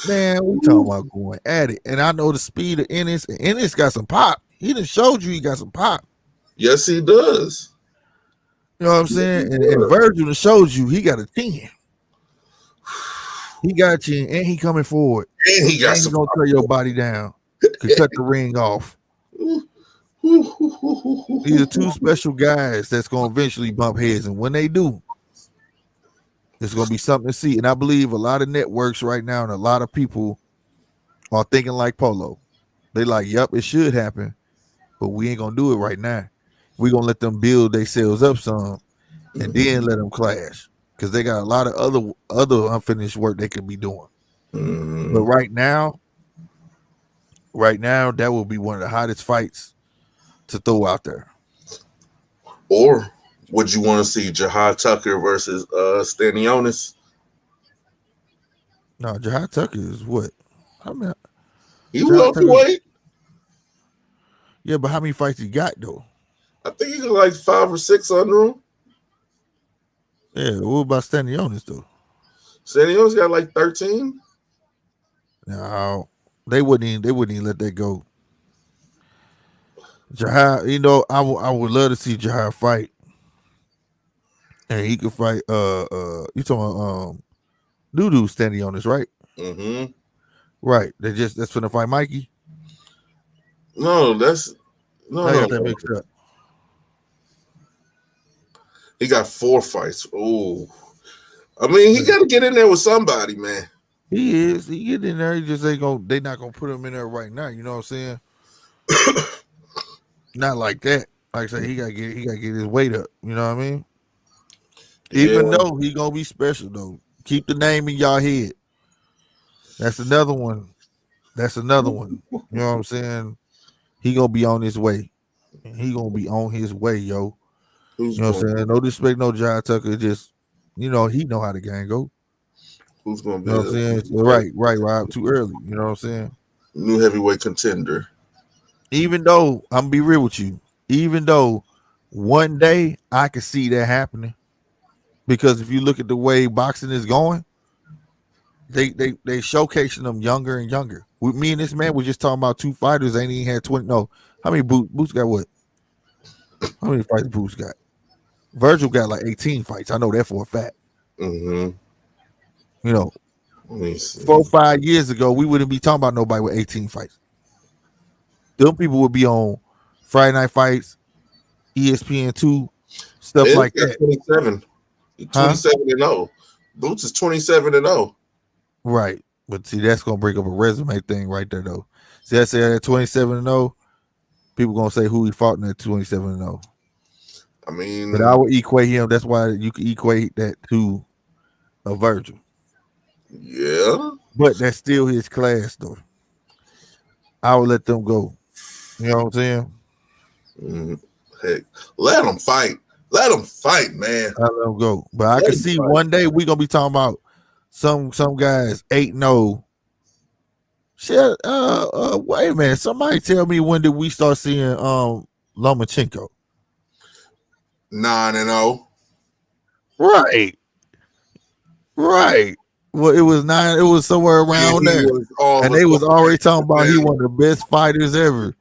man, we talking about going at it, and I know the speed of Ennis. And Ennis got some pop. He done showed you he got some pop. Yes, he does. You know what I'm saying? And Virgil showed you he got a 10. He got you, and he coming forward. And he got some. Gonna tear your body down. Could cut the ring off. These are two special guys that's going to eventually bump heads. And when they do, it's going to be something to see. And I believe a lot of networks right now and a lot of people are thinking like Polo. They like, yep, it should happen, but we ain't gonna do it right now. We gonna let them build themselves up some, and then let them clash because they got a lot of other unfinished work they could be doing. But Mm. right now, that will be one of the hottest fights to throw out there. Or would you want to see Jahad Tucker versus Stanionis? No, Jahad Tucker is what? How many? He Jahad Tucker, welterweight. yeah, but how many fights he got though? I think he got like 5 or 6 under him. Yeah, what about Stanionis though? Stanionis got like 13. No, they wouldn't even let that go. Jahad, I would love to see Jahad fight, and he could fight. You talking Dudu standing on this, right? Mm-hmm. Right. That's for the fight, Mikey. No, that's no, No, I no, got that no. mixed up. He got 4 fights. Oh, I mean, he got to get in there with somebody, man. He is. He get in there. He just ain't gonna. They not gonna put him in there right now. You know what I'm saying? Not like that. Like I say, he gotta get his weight up. You know what I mean? Yeah, Even though he gonna be special though. Keep the name in y'all head. That's another one. That's another one. You know what I'm saying? He gonna be on his way. He gonna be on his way, yo. who's You know what going? I'm saying? No disrespect, no John Tucker. Just he know how the game go. Who's going to You be know what I'm saying? So, right, Rob. Too early. You know what I'm saying? new heavyweight contender? Even though I'm gonna be real with you, even though one day I could see that happening, because if you look at the way boxing is going, they showcasing them younger and younger. With me and this man was just talking about 2 fighters. Ain't even had 20. No, how many Boots got? What? How many fights Boots got? Virgil got like 18 fights. I know that for a fact. Mm-hmm. You know, Let me see. 4 or 5 years ago, we wouldn't be talking about nobody with 18 fights. Them people would be on Friday Night Fights, ESPN2, stuff Ben's like got that. 27. Huh? 27-0. Boots is 27-0. Right. But see, that's gonna break up a resume thing right there though. See, I say at 27-0, people gonna say who he fought in that 27-0. I But I mean, would equate him. That's why you can equate that to a Virgil. yeah. But that's still his class though. I would let them go. You know what I'm saying? Mm, heck, let them fight. Let them fight, man. I let them go. But I Let can them see fight. one day we gonna be talking about some guys 8-0. Shit, wait a minute. Somebody tell me, when did we start seeing Lomachenko? 9-0. Right. Right. Well, it was 9. It was somewhere And around he there, was all and the they was already talking about he fight. one of the best fighters ever.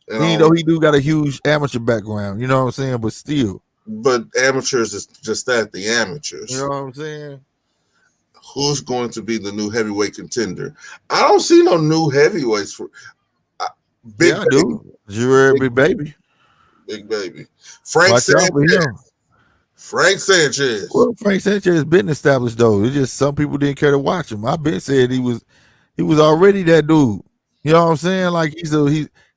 And Even though he do got a huge amateur background, you know what I'm saying. But still, but amateurs is just that, the you amateurs. know what I'm saying. Who's going to be the new heavyweight contender? I don't see no new heavyweights for uh, Big Yeah, I Baby. do. Jure, Big, big baby. Big Baby. Frank Watch out for Sanchez. him. Frank Sanchez. Well, Frank Sanchez has been established though. It's just some people didn't care to watch him. I've been said he was already that dude. You know what I'm saying? Like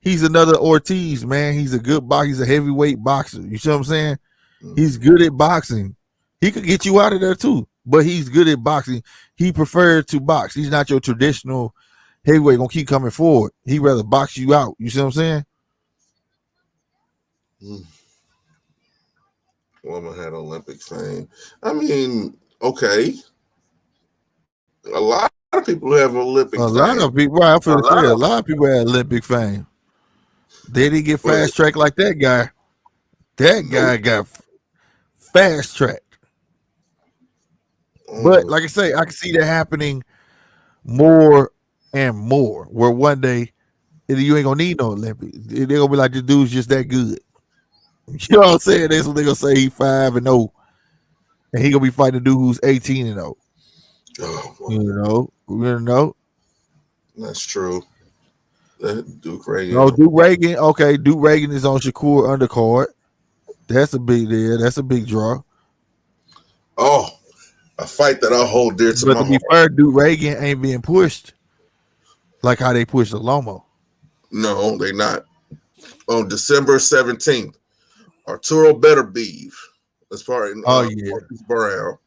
he's another Ortiz, man. He's a good boxer. He's a heavyweight boxer. You see what I'm saying? He's good at boxing. He could get you out of there too, but he's good at boxing. He preferred to box. He's not your traditional heavyweight gonna keep coming forward. He'd rather box you out. You see what I'm saying? Woman had Olympic fame. I mean, okay. A lot of people have Olympic A fame. lot of people, right? I'm A finna lot say of a lot of people had Olympic fame. They didn't get but fast tracked like that guy. That no. guy got fast tracked. But Mm, like I say, I can see that happening more and more. Where one day you ain't gonna need no Olympics. They're gonna be like, this dude's just that good. You know what I'm saying? That's what they're gonna say. He 5-0, and he gonna be fighting a dude who's 18-0. oh, You well, know, that's true. That Duke Reagan. No, Duke Reagan. Okay, Duke Reagan is on Shakur undercard. That's a big deal. That's a big draw. Oh, a fight that I hold dear to But my to be heart. fair, Duke Reagan ain't being pushed. like how they pushed the Lomo. No, they not. On December 17th, Arturo Beterbiev as part of Oh yeah, Marcus Brown,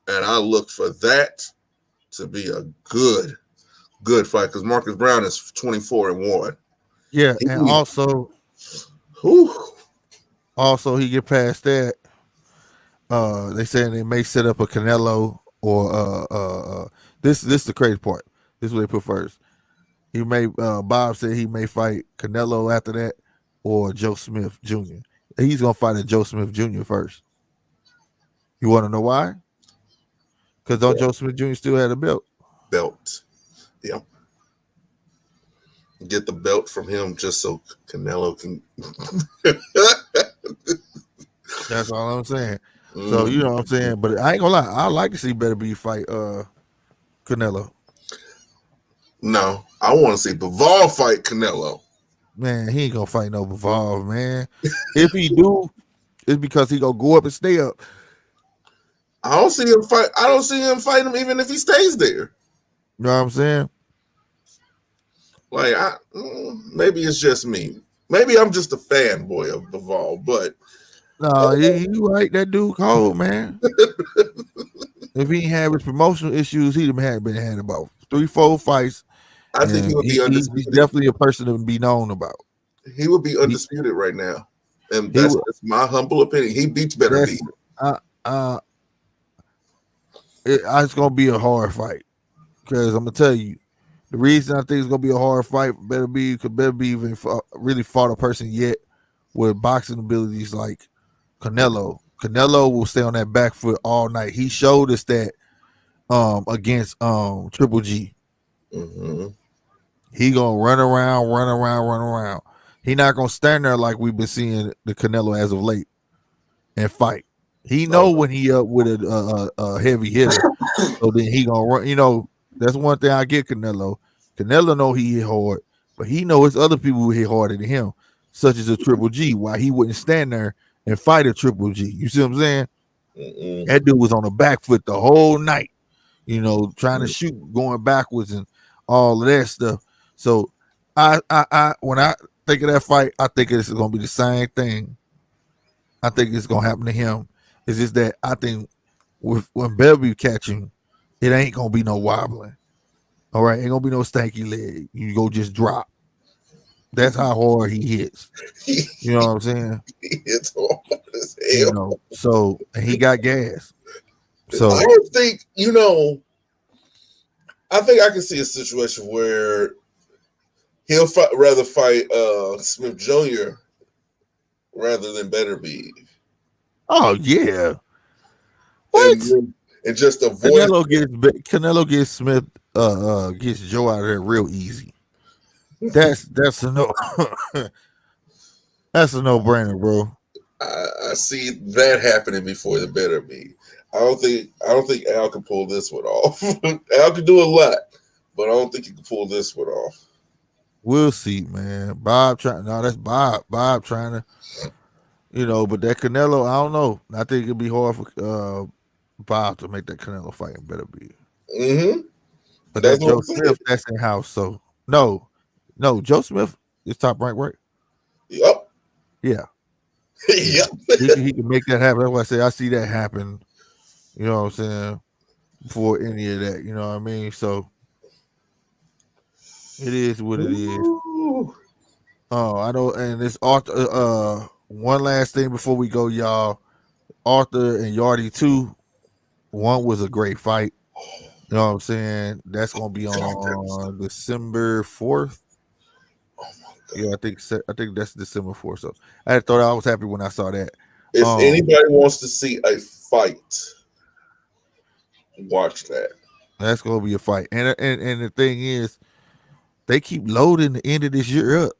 and I look for that to be a good fight because Marcus Brown is 24-1. yeah, and He, whew, also he get past that. They saying they may set up a Canelo or this is the crazy part. This is what they put first. He may Bob said he may fight Canelo after that or Joe Smith Jr. He's gonna fight a Joe Smith Jr. first. You want to know why? Because don't Joe Smith Jr. still had a belt? belt. Yep. Get the belt from him just so Canelo can. That's all I'm saying. So you know what I'm saying. But I ain't gonna lie, I like to see Beterbiev fight Canelo. No, I want to see Bivol fight Canelo. Man, he ain't gonna fight no Bivol, man. If he do, it's because he gonna go up and stay up. I don't see him fight. I don't see him fight him even if he stays there. You know what I'm saying? Like, maybe it's just me. Maybe I'm just a fanboy of Bivol, but No, you right. That dude cold, man. If he ain't had his promotional issues, he'd have been had about 3-4 fights. I think he would be he's undisputed. definitely a person to be known about. He would be undisputed right now, and that's my humble opinion. He beats Beterbiev. It's gonna be a hard fight because I'm gonna tell you the reason I think it's gonna be a hard fight because Beterbiev even really fought a person yet with boxing abilities like Canelo. Canelo will stay on that back foot all night. He showed us that against Triple G. Mm-hmm. He gonna run around. He not gonna stand there like we've been seeing the Canelo as of late and fight. He know when he up with a heavy hitter, so then he gonna run. You know, that's one thing I get Canelo. Canelo know he hit hard, but he know it's other people who hit harder than him, such as a Triple G. Why he wouldn't stand there and fight a Triple G? You see what I'm saying? Mm-mm. That dude was on the back foot the whole night. You know, trying to shoot, going backwards, and all of that stuff. So, I when I think of that fight, I think it's gonna be the same thing. I think it's gonna happen to him. It's just that I think when Beterbiev catch him, it ain't gonna be no wobbling. All right, ain't gonna be no stanky leg. You go just drop. That's how hard he hits. You know what I'm saying? It's hard as hell. You know, so and he got gas. So I think I think I can see a situation where he'll rather fight Smith Jr. rather than Beterbiev. oh yeah. What? And just avoid Canelo gets Smith gets Joe out of there real easy. That's a no that's a no-brainer, bro. I see that happening before the Beterbiev. I don't think Al can pull this one off. Al can do a lot, but I don't think he can pull this one off. We'll see, man. That's Bob. Bob trying to, but that Canelo, I don't know. I think it'd be hard for Bob to make that Canelo fight and Beterbiev. Mm-hmm. But that Joe Smith, that's in house. So no, Joe Smith is top ranked, right? Yep. Yeah. Yep. He can make that happen. That's why I say I see that happen. You know what I'm saying? Before any of that, you know what I mean? So it is what it is. Oh, I know. And this Arthur. One last thing before we go, y'all. Arthur and Yardy 2. One was a great fight. You know what I'm saying? That's gonna be on December 4th. Oh my God. Yeah, I think that's December 4th. So I thought I was happy when I saw that. If anybody wants to see a fight, watch that. That's gonna be a fight. And the thing is, they keep loading the end of this year up.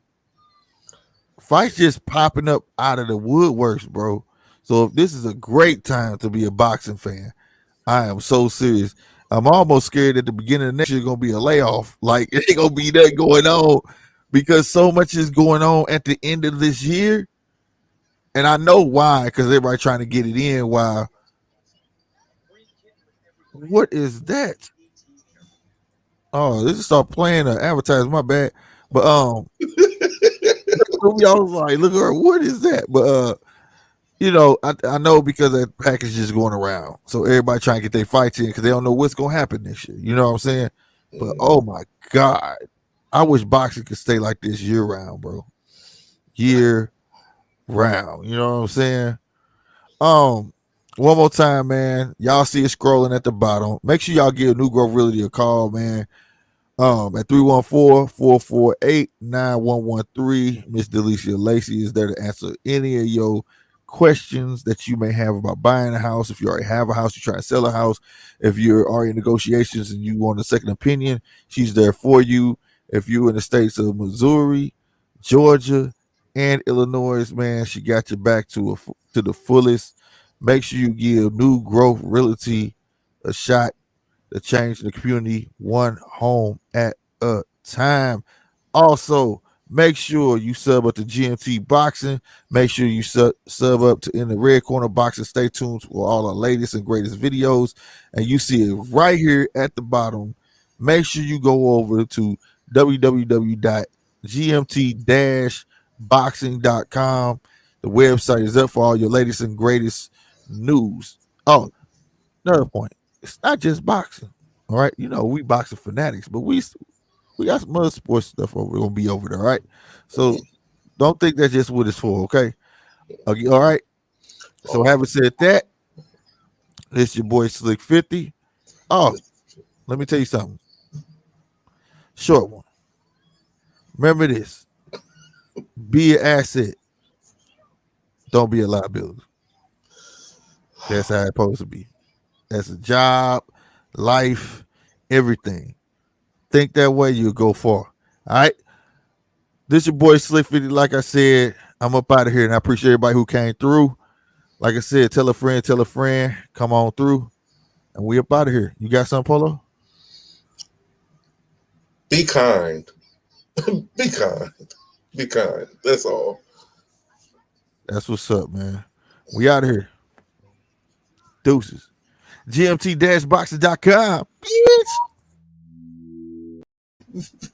Fights just popping up out of the woodworks, bro. So if this is a great time to be a boxing fan, I am so serious. I'm almost scared at the beginning of next year gonna be a layoff. Like it ain't gonna be that going on because so much is going on at the end of this year. And I know why, because everybody trying to get it in. Why? What is that? Oh, this is start playing advertising. My bad, but we always like, look at her. What is that? But I know because that package is going around, so everybody trying to get their fights in because they don't know what's gonna happen this year. You know what I'm saying? But oh my god, I wish boxing could stay like this year round, bro. Year round. You know what I'm saying? Um, one more time, man. Y'all see it scrolling at the bottom. Make sure y'all give New Growth Realty a call, man. At 314-448-9113. Miss Delicia Lacey is there to answer any of your questions that you may have about buying a house. If you already have a house, you're trying to sell a house. If you're already in negotiations and you want a second opinion, she's there for you. If you're in the states of Missouri, Georgia, and Illinois, man, she got your back to the fullest. Make sure you give New Growth Realty a shot to change the community one home at a time. Also, make sure you sub up to GMT Boxing. Make sure you sub up to In the Red Corner Boxing. Stay tuned for all our latest and greatest videos. And you see it right here at the bottom. Make sure you go over to www.gmt-boxing.com. The website is up for all your latest and greatest news. Oh, another point. It's not just boxing. All right. We boxing fanatics, but we got some other sports stuff over gonna be over there, all right? So don't think that's just what it's for, okay? Okay, all right. So having said that, it's your boy Slick 50. Oh, let me tell you something. Short one. Remember this. Be an asset. Don't be a liability. That's how it's supposed to be. That's a job, life, everything. Think that way, you'll go far. All right. This your boy Slick 50. Like I said, I'm up out of here, and I appreciate everybody who came through. Like I said, tell a friend, come on through, and we up out of here. You got something, Polo? Be kind. Be kind. Be kind. That's all. That's what's up, man. We out of here. Deuces. GMT-boxing.com. Bitch.